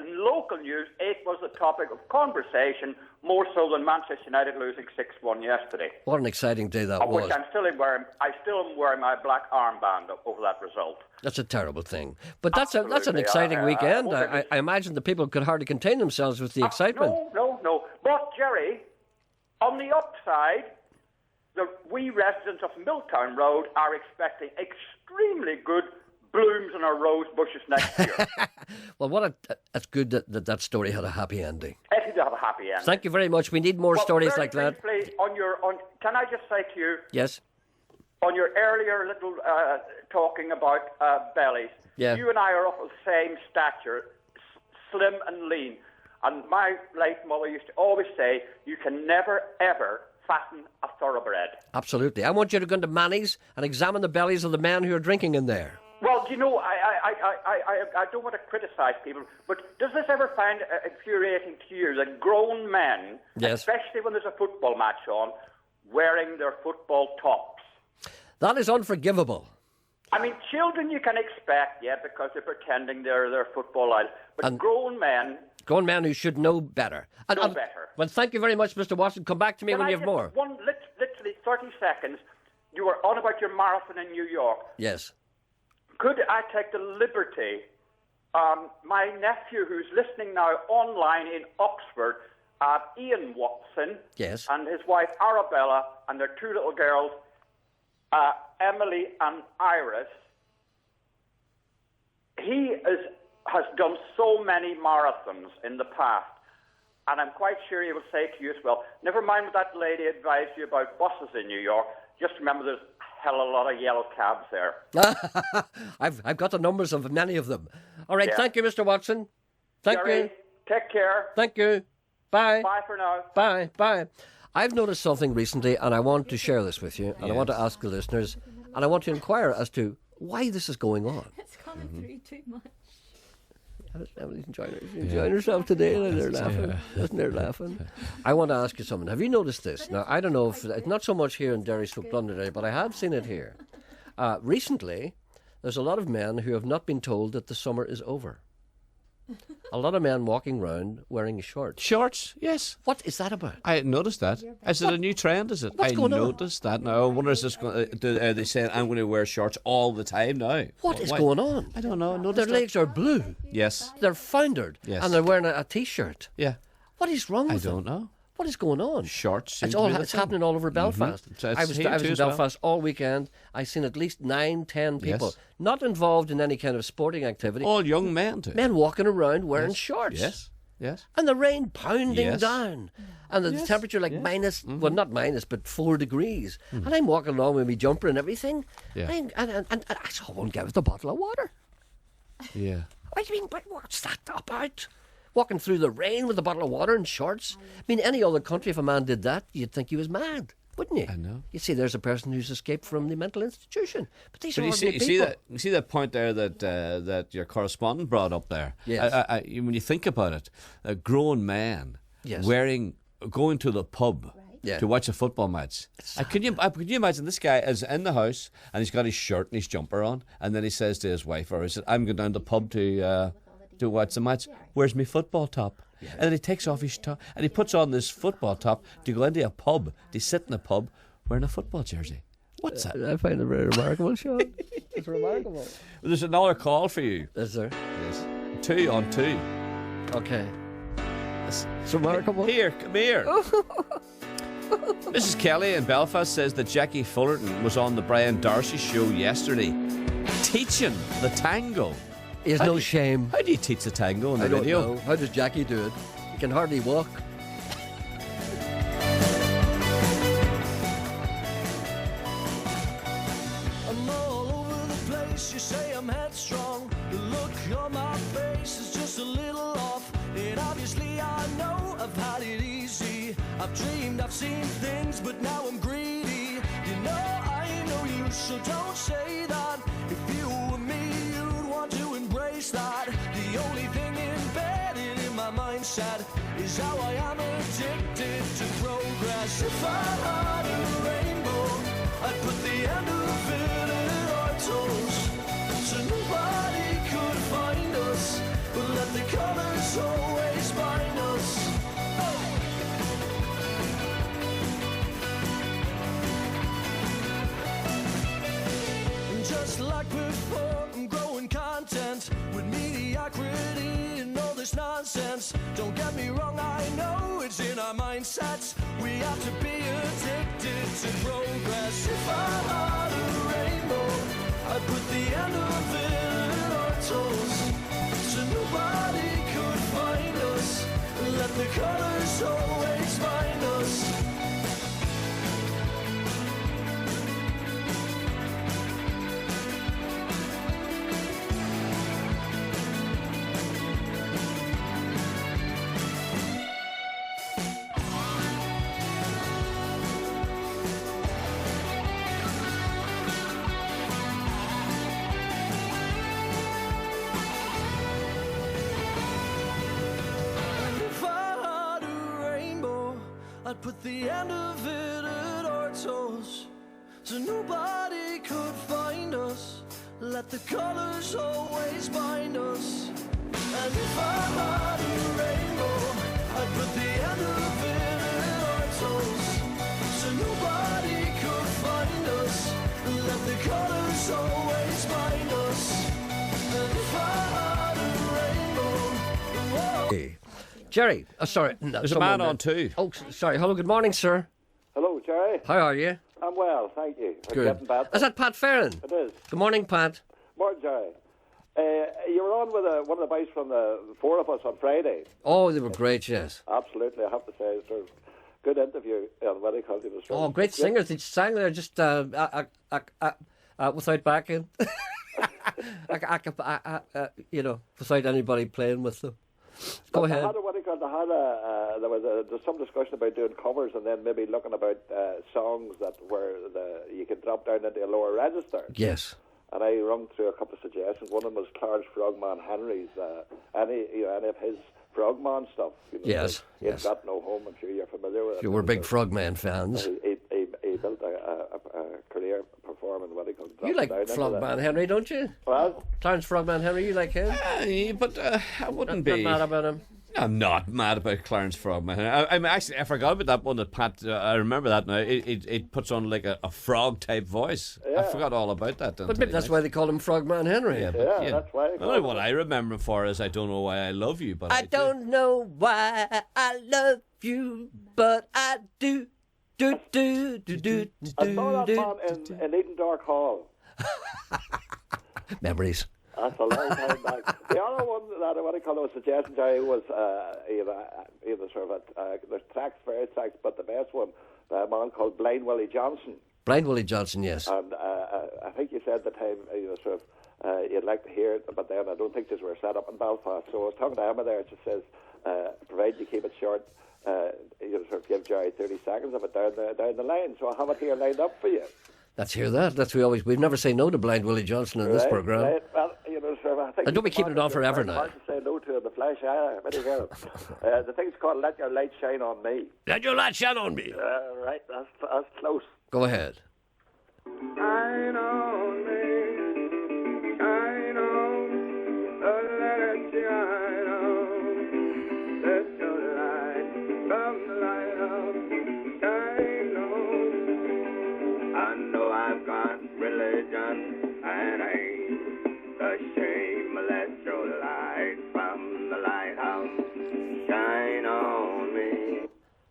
in local news, it was the topic of conversation, more so than Manchester United losing 6-1 yesterday. What an exciting day that was. Which I still am wearing my black armband over that result. That's a terrible thing. But that's an exciting weekend. I imagine the people could hardly contain themselves with the excitement. No. But, Gerry, on the upside, we residents of Milltown Road are expecting extremely good blooms in our rose bushes next year. Well, that's good that story had a happy ending. It did have a happy ending. Thank you very much. We need more stories very like that. Briefly, can I just say to you? Yes. On your earlier little talking about bellies, yeah. You and I are of the same stature, slim and lean. And my late mother used to always say, you can never, ever fatten a thoroughbred. Absolutely. I want you to go into Manny's and examine the bellies of the men who are drinking in there. Well, you know, I don't want to criticise people, but does this ever find infuriating to you that grown men, yes. especially when there's a football match on, wearing their football tops? That is unforgivable. I mean, children you can expect, because they're pretending they're football idols, but grown men... Grown men who should know better. Know better. Well, thank you very much, Mr. Watson. Come back to me when you have more. Literally 30 seconds, you were on about your marathon in New York. Yes. Could I take the liberty, my nephew who's listening now online in Oxford, Ian Watson, yes, and his wife Arabella, and their two little girls, Emily and Iris, he has done so many marathons in the past, and I'm quite sure he will say to you as well, never mind what that lady advised you about buses in New York, just remember there's hell of a lot of yellow cabs there. I've got the numbers of many of them. All right, Thank you, Mr. Watson. Thank Gerry, you. Take care. Thank you. Bye. Bye for now. Bye. Bye. I've noticed something recently, and I want to share this with you, and I want to ask the listeners, and I want to inquire as to why this is going on. It's coming through too much. Emily's enjoying herself today, and they're laughing. Isn't they laughing? I want to ask you something. Have you noticed this? Now, I don't know if it's not so much here in Derry Stoke Londonderry, but I have seen it here. Recently, there's a lot of men who have not been told that the summer is over. A lot of men walking around wearing shorts. Shorts, yes. What is that about? I noticed that. Is it a new trend? Is it? What's going on? noticed that now. I wonder is this are they saying I'm going to wear shorts all the time now? What is Why? going on? I don't know. I Their noticed legs are blue. Yes. They're foundered. Yes. And they're wearing a T-shirt. Yeah. What is wrong with them? I don't know. What is going on? Shorts. It's happening all over Belfast. Mm-hmm. I was in Belfast all weekend. I seen at least 9-10 people Yes. not involved in any kind of sporting activity. All young men too. Men walking around wearing shorts. Yes. Yes. And the rain pounding Yes. down. And the temperature like minus, well, not minus, but 4 degrees. And I'm walking along with my jumper and everything. Yeah. And I saw one guy with a bottle of water. Yeah. What do you mean? What's that about? Walking through the rain with a bottle of water and shorts. I mean, any other country, if a man did that, you'd think he was mad, wouldn't you? I know. You see, there's a person who's escaped from the mental institution. But these are But ordinary you people. see that point there that your correspondent brought up there. Yes. When you think about it, a grown man Yes. going to the pub Yeah. to watch a football match. Could you imagine this guy is in the house and he's got his shirt and his jumper on, and then he says to his wife, or he said, "I'm going down to the pub to watch the match. Where's my football top?" Yeah. And then he takes off his top and he puts on this football top to go into a pub, to sit in a pub wearing a football jersey. What's that? I find it very remarkable, Sean. It's remarkable. Well, there's another call for you. Is there? Yes. 2 on 2. Okay. It's remarkable. Here, come here. Mrs. Kelly in Belfast says that Jackie Fullerton was on the Brian Darcy show yesterday teaching the tango. He has no shame. How do you teach the tango on the I don't radio? know. How does Jackie do it? He can hardly walk. I'm all over the place, you say I'm headstrong. The look on my face is just a little off. And obviously I know I've had it easy. I've dreamed, I've seen things, but now I'm greedy. You know I know you, so don't say that. If you were me, you'd want to embrace that. The only thing embedded in my mindset is how I am addicted to progress. If I had a rainbow, I'd put the end of it in our toes, so nobody could find us, but let the colors always bind us. Just like before, I'm growing content with mediocrity and all this nonsense. Don't get me wrong, I know it's in our mindsets. We have to be addicted to progress. If I had a rainbow, I'd put the end of it in our toes, so nobody could find us. Let the colors always find us. I'd put the end of it at our toes, so nobody could find us. Let the colors always bind us. And if I had a rainbow, I'd put the end of it at our toes, so nobody could find us. Let the colors always bind us. And if I had a rainbow, whoa. Hey. Gerry, sorry. No, There's a man on 2. Oh, sorry. Hello, good morning, sir. Hello, Gerry. How are you? I'm well, thank you. I'm Good. getting better. Is that Pat Farron? It is. Good morning, Pat. Morning, Gerry. You were on with one of the boys from the 4 of us on Friday. Oh, they were great, yes. Absolutely, I have to say. It's a good interview on what he called it. Oh, great singers. They sang there just without backing. You know, without anybody playing with them. Go ahead. There was some discussion about doing covers and then maybe looking about songs you could drop down into a lower register. Yes. And I rung through a couple of suggestions. One of them was Clarence Frogman Henry's, any of his Frogman stuff. Yes. He's Got No Home. I'm sure you're familiar with it. You were big Frogman fans. He built a career performing what he called. You like Frogman Henry, don't you? Well, Clarence Frogman Henry, you like him? But I wouldn't be mad about him. I'm not mad about Clarence Frogman. I forgot about that one that Pat. I remember that now. It puts on like a frog type voice. Yeah. I forgot all about that. But maybe that's why they call him Frogman Henry. Yeah, that's why. Only what I remember him for is I don't know why I love you, but I don't know why I love you, but I do. I saw that man in Edendorf Hall. Memories. That's a long time back. The other one that I want to call a suggestion, Jerry, was either sort of there's tracks, various tracks, but the best one, a man called Blind Willie Johnson. Blind Willie Johnson, yes. And I think you said at the time, you'd like to hear it, but then I don't think this were set up in Belfast. So I was talking to Emma there, and she says, provided you keep it short, sort of give Jerry 30 seconds of it down the line. So I have it here lined up for you. Let's hear that. We've never say no to Blind Willie Johnson in this programme. Right. Well, I think and don't be keeping it on forever now. Hard to say no to in the flesh either. The thing's called Let Your Light Shine on Me. Let your light shine on me. Right, that's close. Go ahead. Shine on me, shine on, let it shine on. Let your light from the lighthouse shine on. I know I've got religion and ain't ashamed. Let your light from the lighthouse shine on me.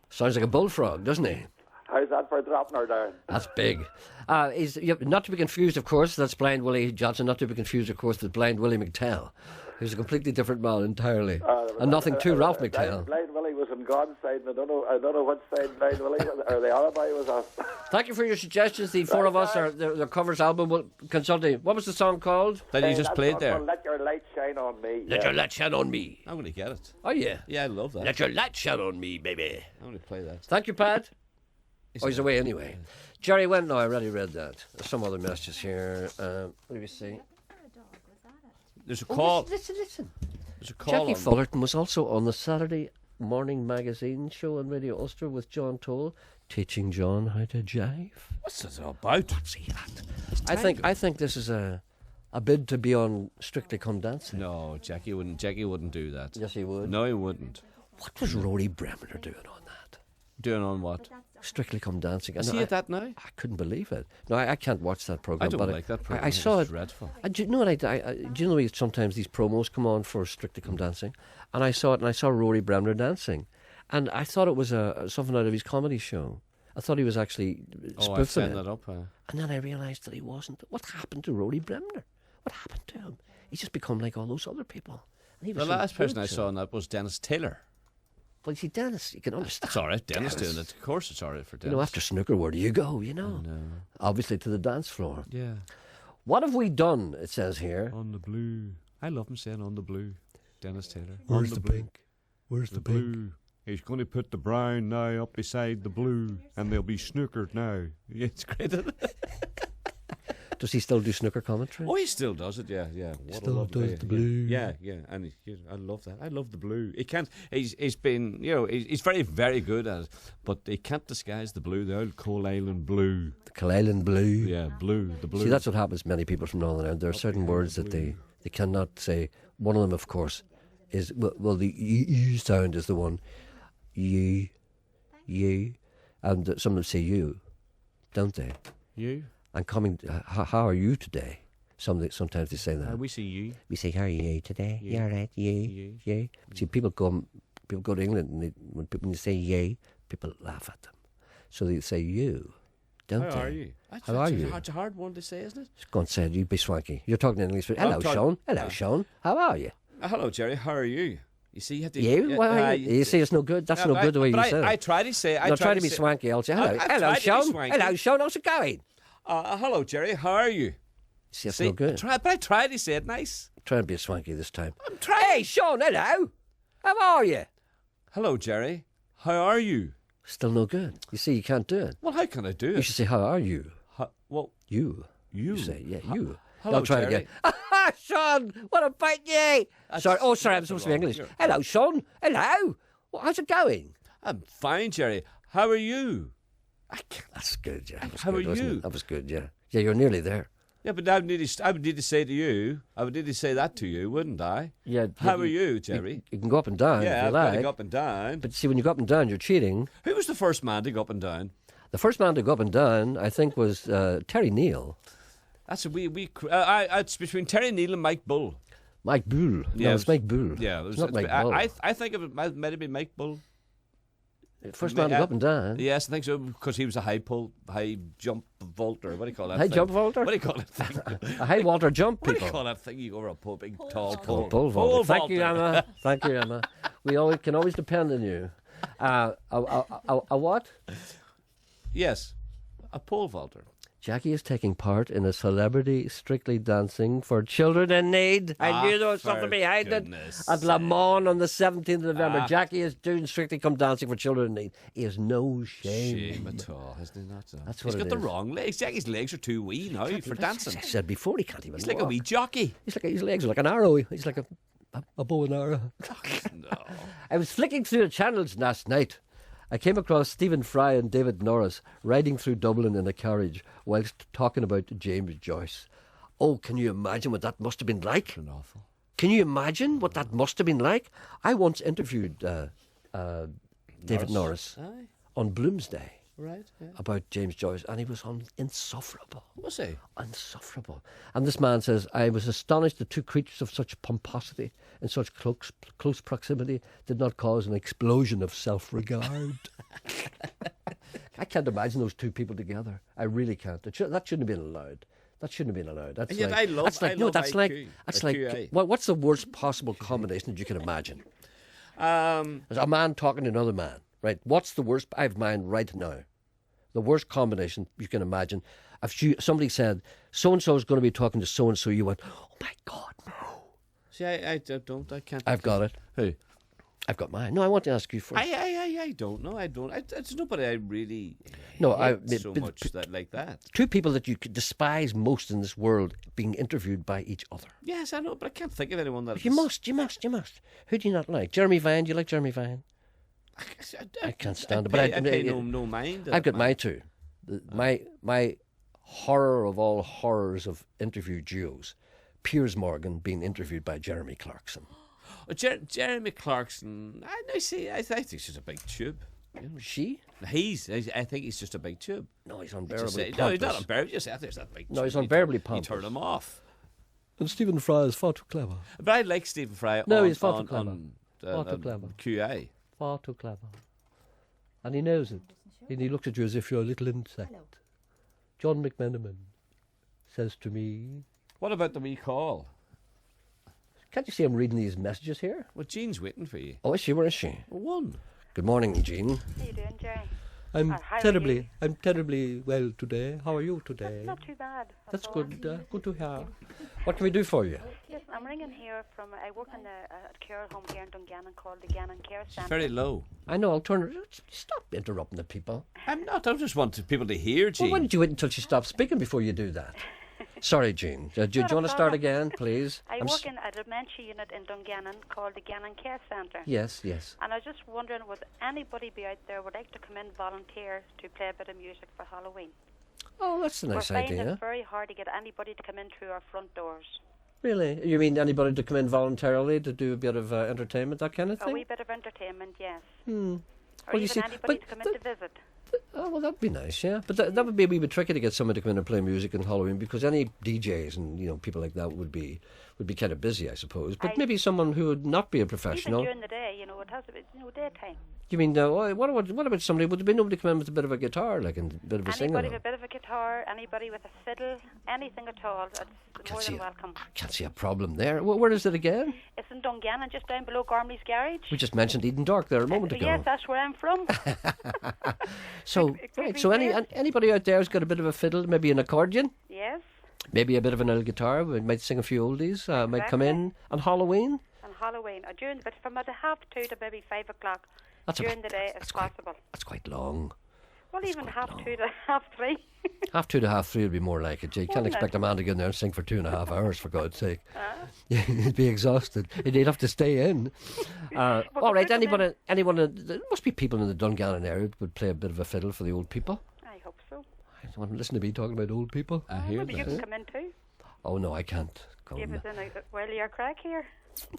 Sounds like a bullfrog, doesn't he? How's that for dropping her down? That's big. Not to be confused, of course, that's Blind Willie Johnson, not to be confused, of course, with Blind Willie McTell, who's a completely different man entirely. And nothing to Ralph McTell. Blind Willie was on God's side, and I don't know what side Blind Willie was, or the alibi was on. Thank you for your suggestions. The four of us, the covers album, will consult. What was the song called? That you just played there. Let Your Light Shine on Me. Let your light shine on me. I'm going to get it. Oh, yeah. Yeah, I love that. Let your light shine on me, baby. I'm going to play that. Thank you, Pat. He's away anyway. Jerry went. No, I already read that. There's some other messages here. What do we see? There's a call. Listen. There's a call. Jackie Fullerton was also on the Saturday morning magazine show on Radio Ulster with John Toll, teaching John how to jive. What's this all about? See that? I think this is a bid to be on Strictly Come Dancing. No, Jackie wouldn't do that. Yes, he would. No, he wouldn't. What was Rory Bremner doing on that? Doing on what? Strictly Come Dancing. Is he at that now? I couldn't believe it. No, I can't watch that program. I don't like that program. I saw it. Dreadful. Do you know what do you know sometimes these promos come on for Strictly Come Dancing, and I saw it, and I saw Rory Bremner dancing, and I thought it was something out of his comedy show. I thought he was actually spoofing it. That up. And then I realised that he wasn't. What happened to Rory Bremner? What happened to him? He's just become like all those other people. And he was the last person I saw on that was Dennis Taylor. Well, you see, Dennis, you can understand. It's all right. Dennis doing it. Of course it's all right for Dennis. After snooker, where do you go, Obviously to the dance floor. Yeah. What have we done, it says here? On the blue. I love him saying on the blue. Dennis Taylor. Where's the pink? Where's the pink? Blue. He's going to put the brown now up beside the blue, and they'll be snookered now. It's great. Does he still do snooker commentary? Oh, he still does it, yeah. What still does the blue. Yeah, and I love that. I love the blue. He can't. He's been, he's very, very good at it, but he can't disguise the blue. The old Coal Island blue. The Coal Island blue. Yeah, blue. The blue. See, that's what happens to many people from Northern Ireland. There are certain words that they cannot say. One of them, of course, is the U sound is the one. You, and some of them say you, don't they? You. And coming, how are you today? Sometimes they say that. We say you. We say, how are you today? You. You're all right, you. See, people go to England, and when you say you, people laugh at them. So they say you, don't they? How are you? How are you? It's a hard one to say, isn't it? Go and say it, you be swanky. You're talking in English. Hello, Sean. Hello, Sean. How are you? Hello, Jerry. How are you? You see, you have to... You see, it's no good. That's no good the way you say it. I try to say... Try to be swanky. I'll say, hello, Sean. Hello, Sean. How's it going? Hello, Jerry. How are you? See, that's no good. But I try to say it nice. Try and be swanky this time. I'm trying. Hey, Sean, hello. How are you? Hello, Gerry. How are you? Still no good. You see, you can't do it. Well, how can I do it? You should say, how are you? Well, you. You. You say, yeah, you. Hello, I'll try Gerry. it again. Sean, what about you? Sorry, I'm supposed to be English. Hello, Sean. Hello. Well, how's it going? I'm fine, Gerry. How are you? That's good, yeah. How are you? That was good, yeah. Yeah, you're nearly there. Yeah, but I would need to say to you, I would need to say that to you, wouldn't I? Yeah. How are you, Gerry? You can go up and down if Yeah, you I've got to like. go up and down. But see, when you go up and down, you're cheating. Who was the first man to go up and down? The first man to go up and down, I think, was Terry Neal. That's a it's between Terry Neal and Mike Bull. Mike Bull. Yeah, No, it's Mike Bull. Yeah, it's not Mike Bull. I think it might have been Mike Bull. First man to go up and down. Yes, I think so, because he was a high jump vaulter. What do you call that? High thing? jump vaulter? What do you call that thing? A high vaulter jump, What do people. you call that thing? You go over a big tall pole. Pole vaulter. Thank you, Emma. Thank you, Emma. We can always depend on you. A what? Yes, a pole vaulter. Jackie is taking part in a celebrity Strictly Dancing for Children in Need. I knew there was something behind it. At Le Mans on the 17th of November, Jackie is doing Strictly Come Dancing for Children in Need. He has no shame. Shame at all, hasn't he? That's what He's got the is. wrong legs. Jackie's legs are too wee now for dancing. I said before, he can't even He's like a walk. wee jockey. His legs are like an arrow. He's like a bow and arrow. No. I was flicking through the channels last night. I came across Stephen Fry and David Norris riding through Dublin in a carriage whilst talking about James Joyce. Oh, can you imagine what that must have been like? Awful. Can you imagine what that must have been like? I once interviewed David Norris Aye. on Bloomsday Right. Yeah. about James Joyce, and he was insufferable. Was he? Insufferable. And this man says, I was astonished that two creatures of such pomposity and such close proximity did not cause an explosion of self-regard. I can't imagine those two people together. I really can't. That shouldn't have been allowed. That shouldn't have been allowed. That's And yet like, I love- that's like, I no, love that's IQ, like, that's or like, QA. what's the worst possible combination that you can imagine? There's a man talking to another man, right? What's the worst? I have mine right now. The worst combination you can imagine. If somebody said, so-and-so is going to be talking to so-and-so, you went, oh my God, no. See, I don't. I can't. I've got it. Who? I've got mine. No, I want to ask you first. I don't know. I don't. It's nobody I really No, hate so much like that. Two people that you could despise most in this world being interviewed by each other. Yes, I know, but I can't think of anyone that. You must. Who do you not like? Jeremy Vine. Do you like Jeremy Vine? I can't stand it. But But I pay no mind. I've got mine too. My horror of all horrors of interview duos. Piers Morgan being interviewed by Jeremy Clarkson. Oh, Jeremy Clarkson. I think he's just a big tube. You know. She? I think he's just a big tube. No, he's unbearably No, he's not pompous. unbearably. Just say there's that big. No, tube. he's unbearably You pompous. turn him off. And Stephen Fry is far too clever. But I like Stephen Fry. No, on, he's far too on, clever. on, Far too clever. QA. Far too clever. And he knows it. And he looks at you as if you're a little insect. John McMenamin says to me... What about the wee call? Can't you see I'm reading these messages here? Well, Jean's waiting for you. Oh, is she? Where is she? One. Good morning, Jean. How you doing, Gerry? I'm how are terribly well today. How are you today? Not too bad. That's good. Good to hear. What can we do for you? Yes, I'm ringing here from. I work in a care home here in Dungannon called the Gannon Care Centre. Very low. I know. I'll turn her. Stop interrupting the people. I'm not. I just want people to hear, Jean. Well, why did you wait until she stopped speaking before you do that? Sorry, Jean. Do you want to start again, please? I work in a dementia unit in Dungannon called the Gannon Care Centre. Yes. And I was just wondering, would anybody be out there would like to come in volunteer to play a bit of music for Halloween? Oh, that's a nice We're finding idea. it very hard to get anybody to come in through our front doors. Really? You mean anybody to come in voluntarily to do a bit of entertainment, that kind of A thing? wee bit of entertainment, yes. Or Or you even see, anybody to come in to visit. Oh, well, that'd be nice, yeah. But that would be a wee bit tricky to get someone to come in and play music on Halloween because any DJs and people like that would be kind of busy, I suppose. But maybe someone who would not be a professional. Even during the day, it has to be, daytime. You mean what about somebody? Would there be nobody come in with a bit of a guitar, like a bit of a singing? Anybody with a bit of a guitar, anybody with a fiddle, anything at all, that's more than welcome. Can't see a problem there. Where is it again? It's in Dungannon, just down below Gormley's Garage. We just mentioned Eden Dark there a moment ago. Yes, that's where I'm from. So right, so anybody out there who's got a bit of a fiddle, maybe an accordion, Yes. maybe a bit of an old guitar, might sing a few oldies, might come in on Halloween. On Halloween, or during, but from about 2:30 to maybe 5 o'clock during the day, if possible. That's quite long. Well, even 2:30 to 3:30. 2:30 to 3:30 would be more like it. You can't expect a man to get in there and sing for 2.5 hours, for God's sake. He'd be exhausted. He'd have to stay in. All right, anyone, there must be people in the Dungannon area that would play a bit of a fiddle for the old people. I hope so. I don't want to listen to me talking about old people. I hear Maybe you can come in too. Oh, no, I can't. Give us a while you're crack here.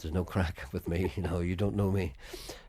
There's no crack with me, you don't know me.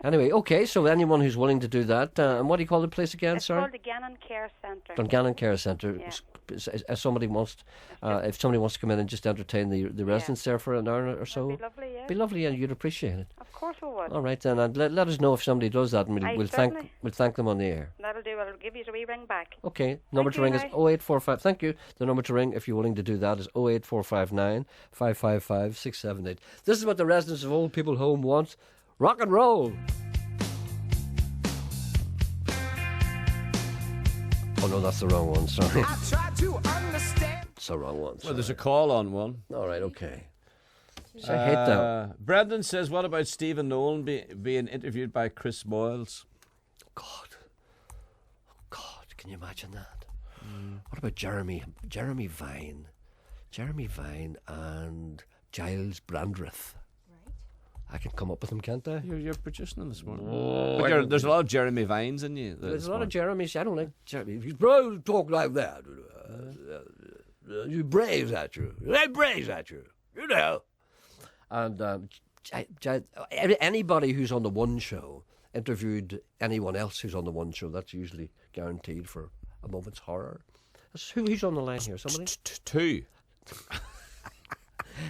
Anyway, okay, so anyone who's willing to do that, and what do you call the place again, It's sorry? called the Gannon Care Centre. Dungannon Care Centre. Yeah. If somebody wants to come in and just entertain the residents there for an hour or so, That'd be lovely, yeah. Be lovely, and you'd appreciate it. Of course we would. All right then, and let us know if somebody does that, and we'll certainly. thank them on the air. That'll do. I'll give you a wee ring back. Okay, number to ring is 0845. Thank you. The number to ring, if you're willing to do that, is 08459 555 678. This is what the residents of Old People Home want: rock and roll. Oh no, that's the wrong one. Sorry. I try to understand. It's the wrong one. Well, there's a call on one. All right, okay. So I hate that. Brendan says, what about Stephen Nolan being interviewed by Chris Moyles? God, can you imagine that? What about Jeremy Vine? Jeremy Vine and Giles Brandreth. I can come up with them, can't I? You're producing them this morning. Oh, But there's a lot of Jeremy Vines in you. There's a lot of Jeremys. I don't like Jeremy. If you bro talk like that, you braves at you. They braves at you. You know. And anybody who's on the One Show interviewed anyone else who's on the One Show, that's usually guaranteed for a moment's horror. Who's on the line here? Somebody? Two.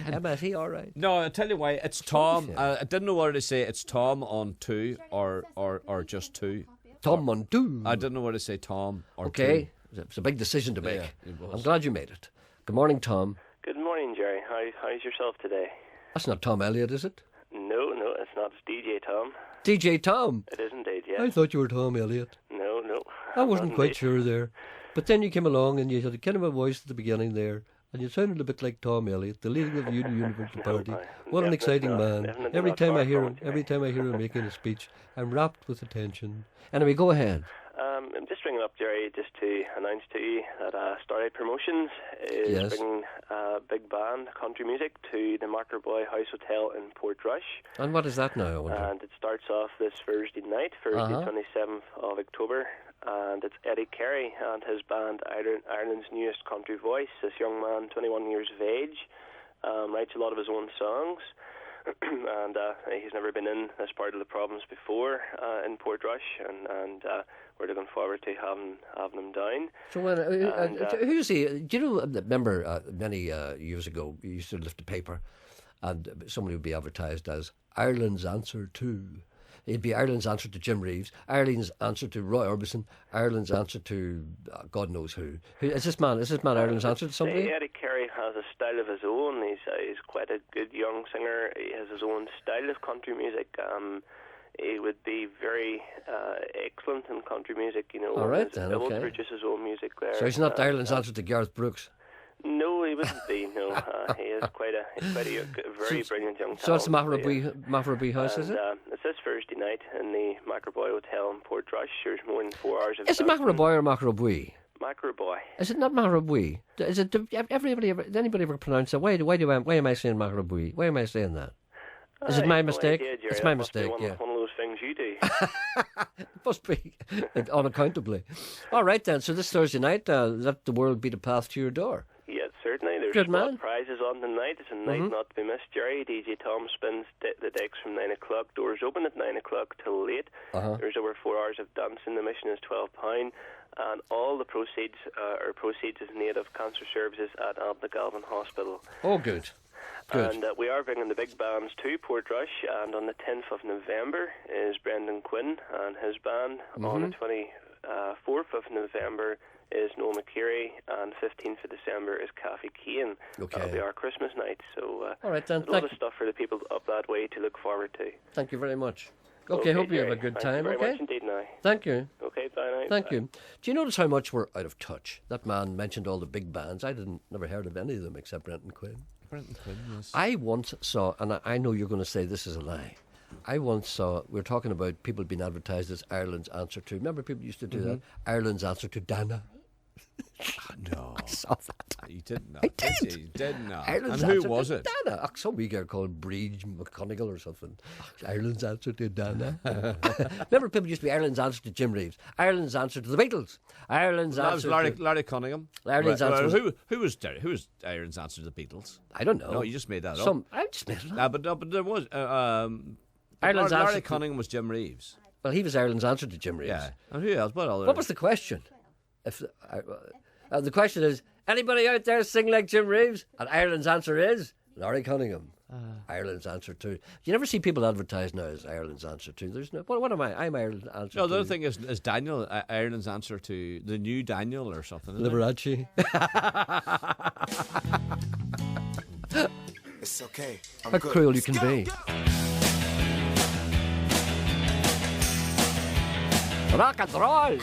Emma, is he all right? No, I'll tell you why. It's Tom. I didn't know whether to say it's Tom on 2 or just 2. Tom on 2. I didn't know whether to say Tom or 2. Okay. It's a big decision to make. Yeah, I'm glad you made it. Good morning, Tom. Good morning, Gerry. How's yourself today? That's not Tom Elliott, is it? No, it's not. It's DJ Tom. DJ Tom? It is indeed, yes. I thought you were Tom Elliott. No. I wasn't quite sure there. But then you came along and you had a kind of a voice at the beginning there. And you sounded a bit like Tom Elliott, the leader of the Universal Party. What an exciting man! Every time I hear him making a speech, I'm rapt with attention. Anyway, go ahead. I'm just ringing up, Gerry, just to announce to you that Starlight Promotions is bringing a big band, country music, to the Macroboy House Hotel in Portrush. And what is that now, I wonder? And it starts off this Thursday night, Thursday 27th of October. And it's Eddie Gerry and his band, Ireland's newest country voice. This young man, 21 years of age, writes a lot of his own songs. And he's never been in this part of the province before in Portrush, and we're looking forward to having him down. So who's he? Do you know? Remember many years ago, you used to lift a paper, and somebody would be advertised as Ireland's answer to. It'd be Ireland's answer to Jim Reeves, Ireland's answer to Roy Orbison, Ireland's answer to God knows who. Is this man Ireland's answer to somebody? Eddie Gerry has a style of his own. He's quite a good young singer. He has his own style of country music. He would be very excellent in country music. All right, then, he will okay. produce his own music there. So he's not Ireland's answer to Gareth Brooks. No, he wouldn't be. No, he is quite a very brilliant young talent. So it's the Macroboy House, is it? It's this Thursday night in the Macroboy Hotel in Portrush. There's more than 4 hours of. Is it Macroboy or Macroboy? Macroboy. Is it not Macroboy? Is it? Did anybody ever pronounce that? Why am I saying Macroboy? Why am I saying that? Is it my mistake? Idea, it's my mistake. One of those things you do. It must be unaccountably. All right then. So this Thursday night, let the world be the path to your door. Yes, certainly. There's Good man. prizes on tonight. It's a night not to be missed, Gerry. DJ Tom spins the decks from 9 o'clock. Doors open at 9 o'clock till late. There's over 4 hours of dancing. The mission is £12. And all the proceeds is in aid of cancer services at Galvin Hospital. Oh, good. Good. And we are bringing the big bands to Portrush. And on the 10th of November is Brendan Quinn and his band. On the 24th of November is Noel McCreary, and 15th of December is Kathy Kane. Okay. That'll be our Christmas night. So all right, then. a lot of stuff for the people up that way to look forward to. Thank you very much. Okay, hope you have a good time. Thank you very much indeed now. Thank you. Okay, bye now. Thank you. Do you notice how much we're out of touch? That man mentioned all the big bands. I never heard of any of them except Brendan Quinn. Brenton Quinn, yes. I once saw, and I know you're going to say this is a lie. I once saw, we were talking about people being advertised as Ireland's answer to, remember people used to do that? Ireland's answer to Dana. No. I saw that. You did not. I did. You did not. Ireland's And who answer was to it? Dana. Some wee girl called Breed McConaughey or something. Ireland's answer to Dana. Remember people used to be Ireland's answer to Jim Reeves. Ireland's answer to the Beatles. Ireland's That was answer to... Larry Cunningham. Ireland's answer was... Who was Ireland's answer to the Beatles? I don't know. No, you just made that up. I just made it up. But there was... Ireland's answer Larry to- Cunningham was Jim Reeves. Well, he was Ireland's answer to Jim Reeves. Yeah. And who else? What other? What was the question? If the question is, anybody out there sing like Jim Reeves? And Ireland's answer is Larry Cunningham. Ireland's answer to. You never see people advertised now as Ireland's answer to. There's no. What am I? I'm Ireland's answer No, to. the other thing is Daniel, Ireland's answer to the new Daniel or something. isn't it? Liberace. It's okay. I'm How good. cruel you can be. Rock and roll.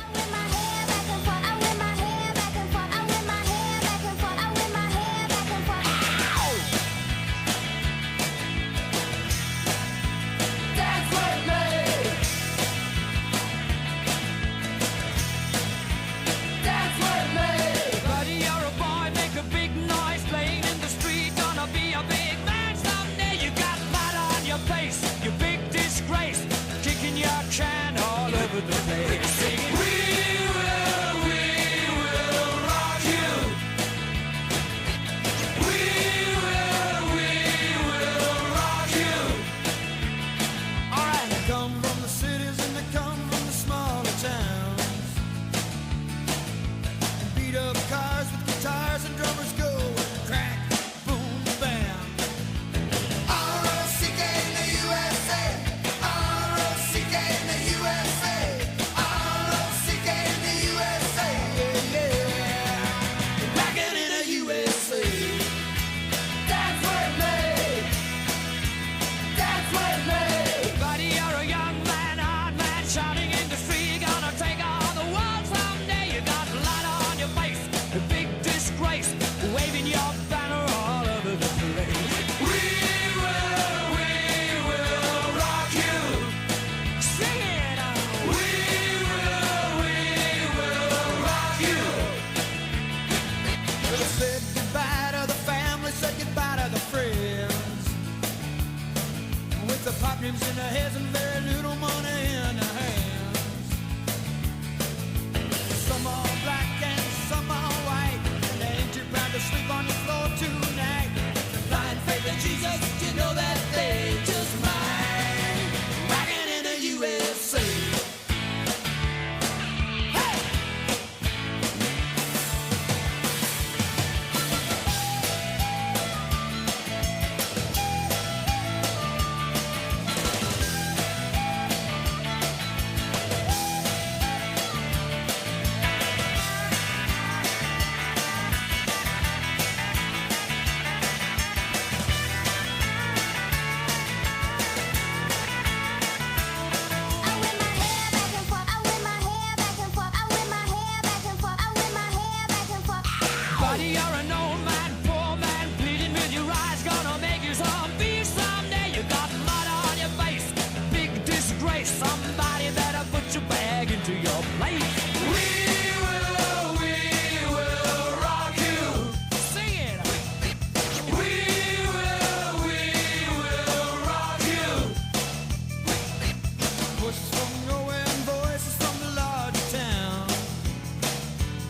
Problems in their heads and very little money in their hands. Some are black and some are white, and they ain't too proud to sleep on the floor tonight. The blind faith in Jesus, you know that they just might. Rockin' in the USA.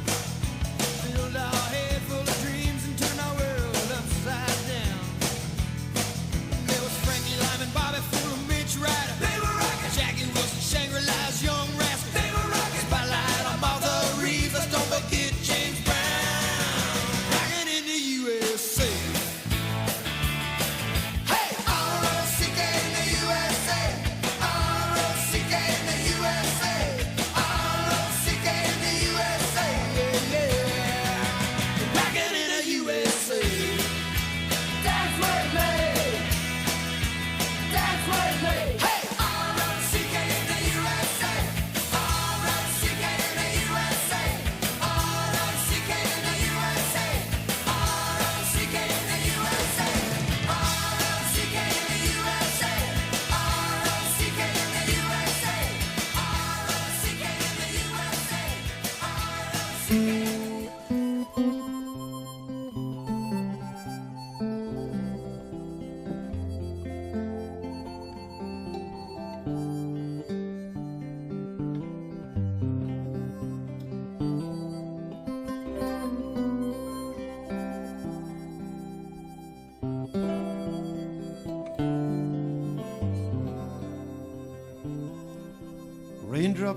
Filled our head full of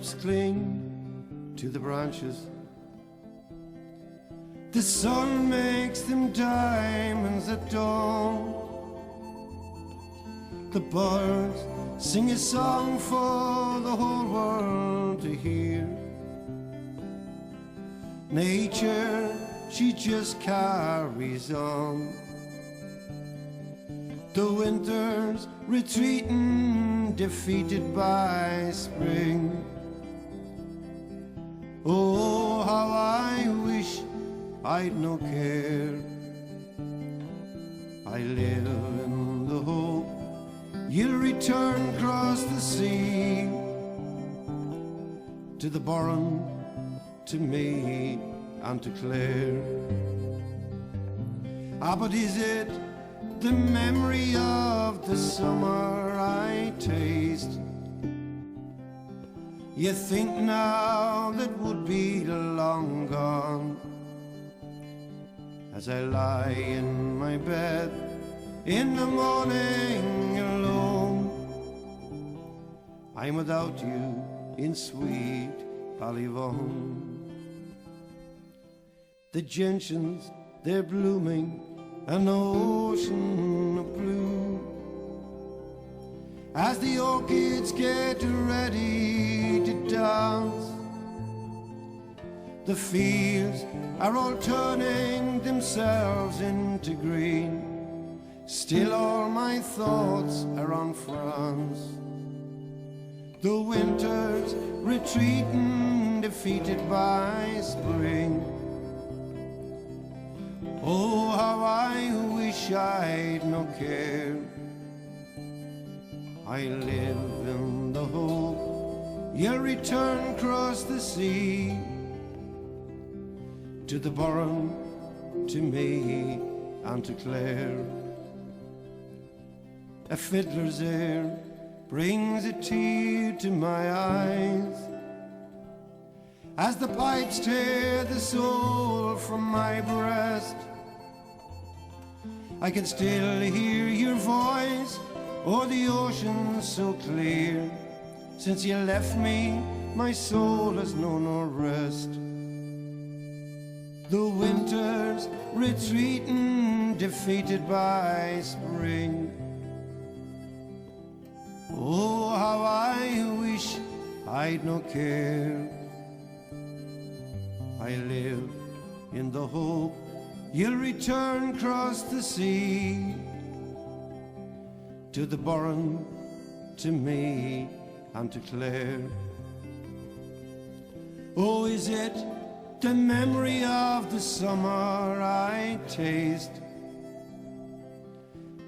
raindrops cling to the branches. The sun makes them diamonds at dawn. The birds sing a song for the whole world to hear. Nature, she just carries on. The winter's retreating, defeated by spring. Oh, how I wish I'd no care. I live in the hope you'll return across the sea, to the Burren, to me, and to Clare. Ah, but is it the memory of the summer I taste? You think now that would be long gone, as I lie in my bed in the morning alone. I'm without you in sweet Ballyvaughan. The gentians, they're blooming, an ocean of blue, as the orchids get ready to dance. The fields are all turning themselves into green. Still all my thoughts are on France. The winter's retreating, defeated by spring. Oh, how I wish I'd no care. I live in the hope you'll return across the sea, to the Burren, to me, and to Clare. A fiddler's air brings a tear to my eyes, as the pipes tear the soul from my breast. I can still hear your voice, oh, the ocean so clear. Since you left me, my soul has known no rest. The winter's retreating, defeated by spring. Oh, how I wish I'd no care. I live in the hope you'll return across the sea, to the Burren, to me, and to Clare. Oh, is it the memory of the summer I taste?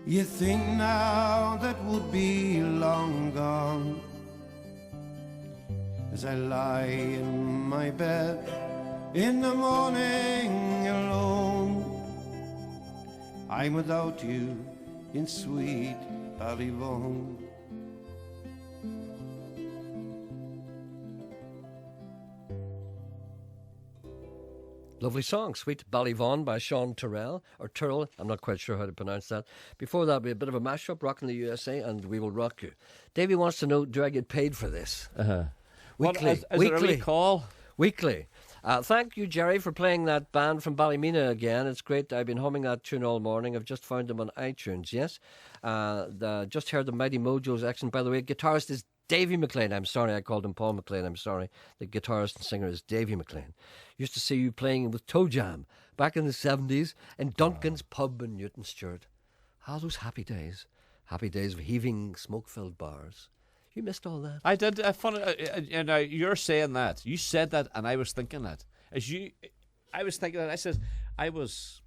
You think now that would be long gone, as I lie in my bed in the morning alone. I'm without you in sweet Ballyvaughan. Lovely song, Sweet Ballyvaughan by Sean Tyrrell, or Tyrrell, I'm not quite sure how to pronounce that. Before that, we had a bit of a mashup, Rockin' the USA and We Will Rock You. Davey wants to know, do I get paid for this? Weekly. Is it a recall? Weekly. Thank you, Gerry, for playing that band from Ballymena again. It's great. I've been humming that tune all morning. I've just found them on iTunes, yes. Just heard the Mighty Mojo's accent. By the way, guitarist is Davy McLean. I'm sorry, I called him Paul McLean. I'm sorry. The guitarist and singer is Davy McLean. Used to see you playing with Toe Jam back in the 70s in Duncan's Pub in Newton Stewart. Ah, those happy days. Happy days of heaving, smoke-filled bars. You missed all that. I did. Now you're saying that. You said that, and I was thinking that. I was thinking that. I said I was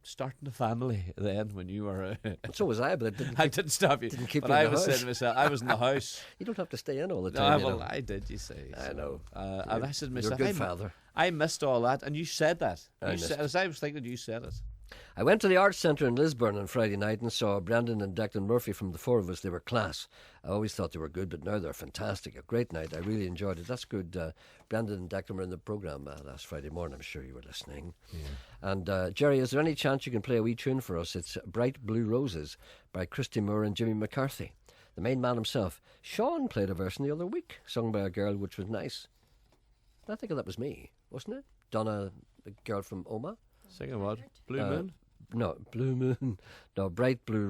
starting a family then when you were. So was I, but I didn't stop you. Didn't keep but you in I the was house. saying to myself, I was in the house. You don't have to stay in all the time. No, well, I did. You say. I know. And I said to myself, you're a good father. I missed all that, and you said that. As I was thinking, you said it. I went to the Arts Centre in Lisburn on Friday night and saw Brendan and Declan Murphy from The Four of Us. They were class. I always thought they were good, but now they're fantastic. A great night. I really enjoyed it. That's good. Brendan and Declan were in the programme last Friday morning. I'm sure you were listening. Yeah. And Gerry, is there any chance you can play a wee tune for us? It's Bright Blue Roses by Christy Moore and Jimmy McCarthy. the main man himself. Sean played a version the other week, sung by a girl, which was nice. I think that was me, wasn't it? Donna, the girl from Oma. Singing what? Blue Moon? No, Blue Moon. No, Bright Blue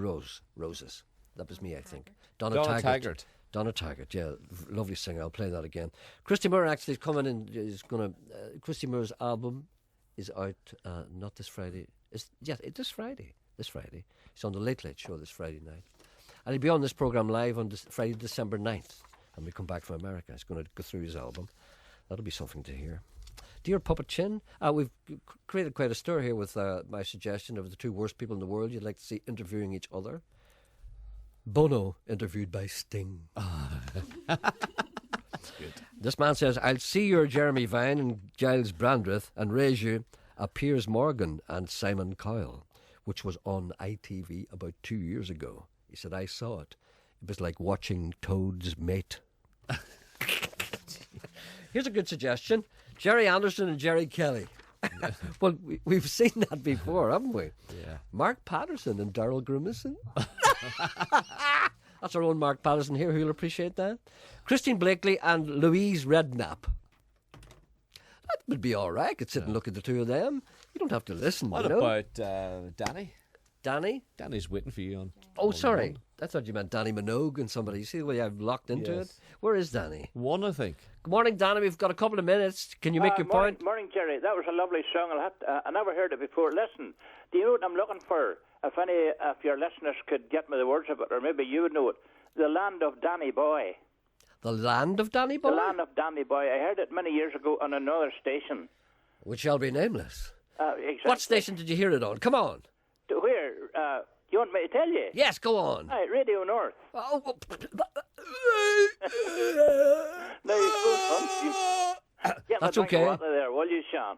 Roses. That was me, I think. Donna Taggart. Donna Taggart, yeah, lovely singer. I'll play that again. Christy Moore actually is coming in. Is going to. Christy Moore's album is out not this Friday. This Friday. It's on the Late Late Show this Friday night, and he'll be on this program live on Friday, December 9th, and we come back from America. He's going to go through his album. That'll be something to hear. Dear Puppet Chin, we've created quite a stir here with my suggestion of the two worst people in the world you'd like to see interviewing each other. Bono interviewed by Sting. Good. This man says, I'll see your Jeremy Vine and Giles Brandreth and raise you a Piers Morgan and Simon Cowell, which was on ITV about 2 years ago. He said, I saw it. It was like watching Toad's Mate. Here's a good suggestion. Jerry Anderson and Jerry Kelly. Well, we've seen that before, haven't we? Yeah. Mark Patterson and Daryl Grimison. That's our own Mark Patterson here, who'll appreciate that. Christine Blakely and Louise Redknapp. That would be all right. I could sit and look at the two of them. You don't have to listen. What you know? about Danny? Danny? Danny's waiting for you on. Oh, sorry. I thought you meant Danny Minogue and somebody. You see the way I've locked into it? Where is Danny? One, I think. Good morning, Danny. We've got a couple of minutes. Can you make your point? Morning, Jerry. That was a lovely song. I never heard it before. Listen, do you know what I'm looking for? If any of your listeners could get me the words of it, or maybe you would know it. The Land of Danny Boy. The Land of Danny Boy? The Land of Danny Boy. I heard it many years ago on another station. Which shall be nameless. Exactly. What station did you hear it on? Come on. Where? You want me to tell you? Yes, go on. Right, Radio North. Oh. That's okay. There, will you, Sean?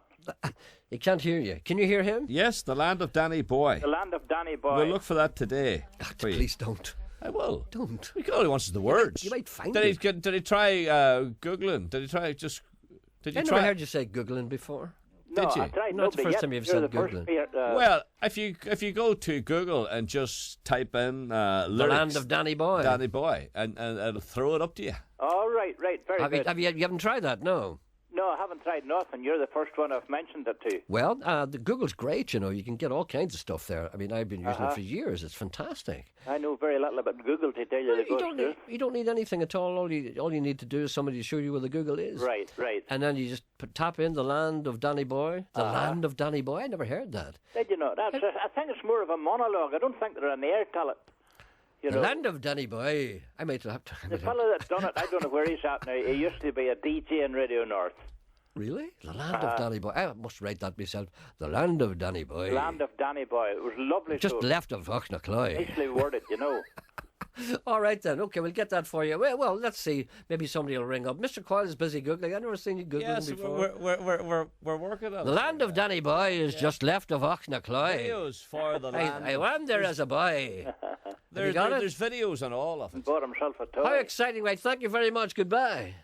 He can't hear you. Can you hear him? Yes, The Land of Danny Boy. The Land of Danny Boy. We'll look for that today. Please don't. I will. Don't. He only wants the words. You might find it. it. Did he try Googling? Did he try just... Did you I try? never heard you say Googling before. No, Did you? I tried. Not the first time you've said Googling. Well, if you go to Google and just type in lyrics, The Land of Danny Boy. Danny Boy, and it'll throw it up to you. All right, very good. You haven't tried that, no? No, I haven't tried nothing. You're the first one I've mentioned it to. Well, the Google's great, you know. You can get all kinds of stuff there. I mean, I've been using it for years. It's fantastic. I know very little about Google, to tell you the truth. You don't need anything at all. All you need to do is somebody to show you where the Google is. Right. And then you just tap in The Land of Danny Boy. The Land of Danny Boy. I never heard that. Did you know? I think it's more of a monologue. I don't think they're on the air tell it. The Land of Danny Boy. I might have to. The fellow that's done it, I don't know where he's at now. He used to be a DJ in Radio North. Really? The Land of Danny Boy. I must write that myself. The Land of Danny Boy. The Land of Danny Boy. It was lovely. Just left of Auchnacloy. Nicely worded, you know. All right then. Okay, we'll get that for you. Well, let's see. Maybe somebody will ring up. Mr. Coyle is busy googling. I've never seen you googling before. We're working on it. The Land of Danny Boy is just left of Auchnacloy. Videos for the land. I went there as a boy. There's videos on all of it. Bought himself a toy. How exciting! Right. Thank you very much. Goodbye.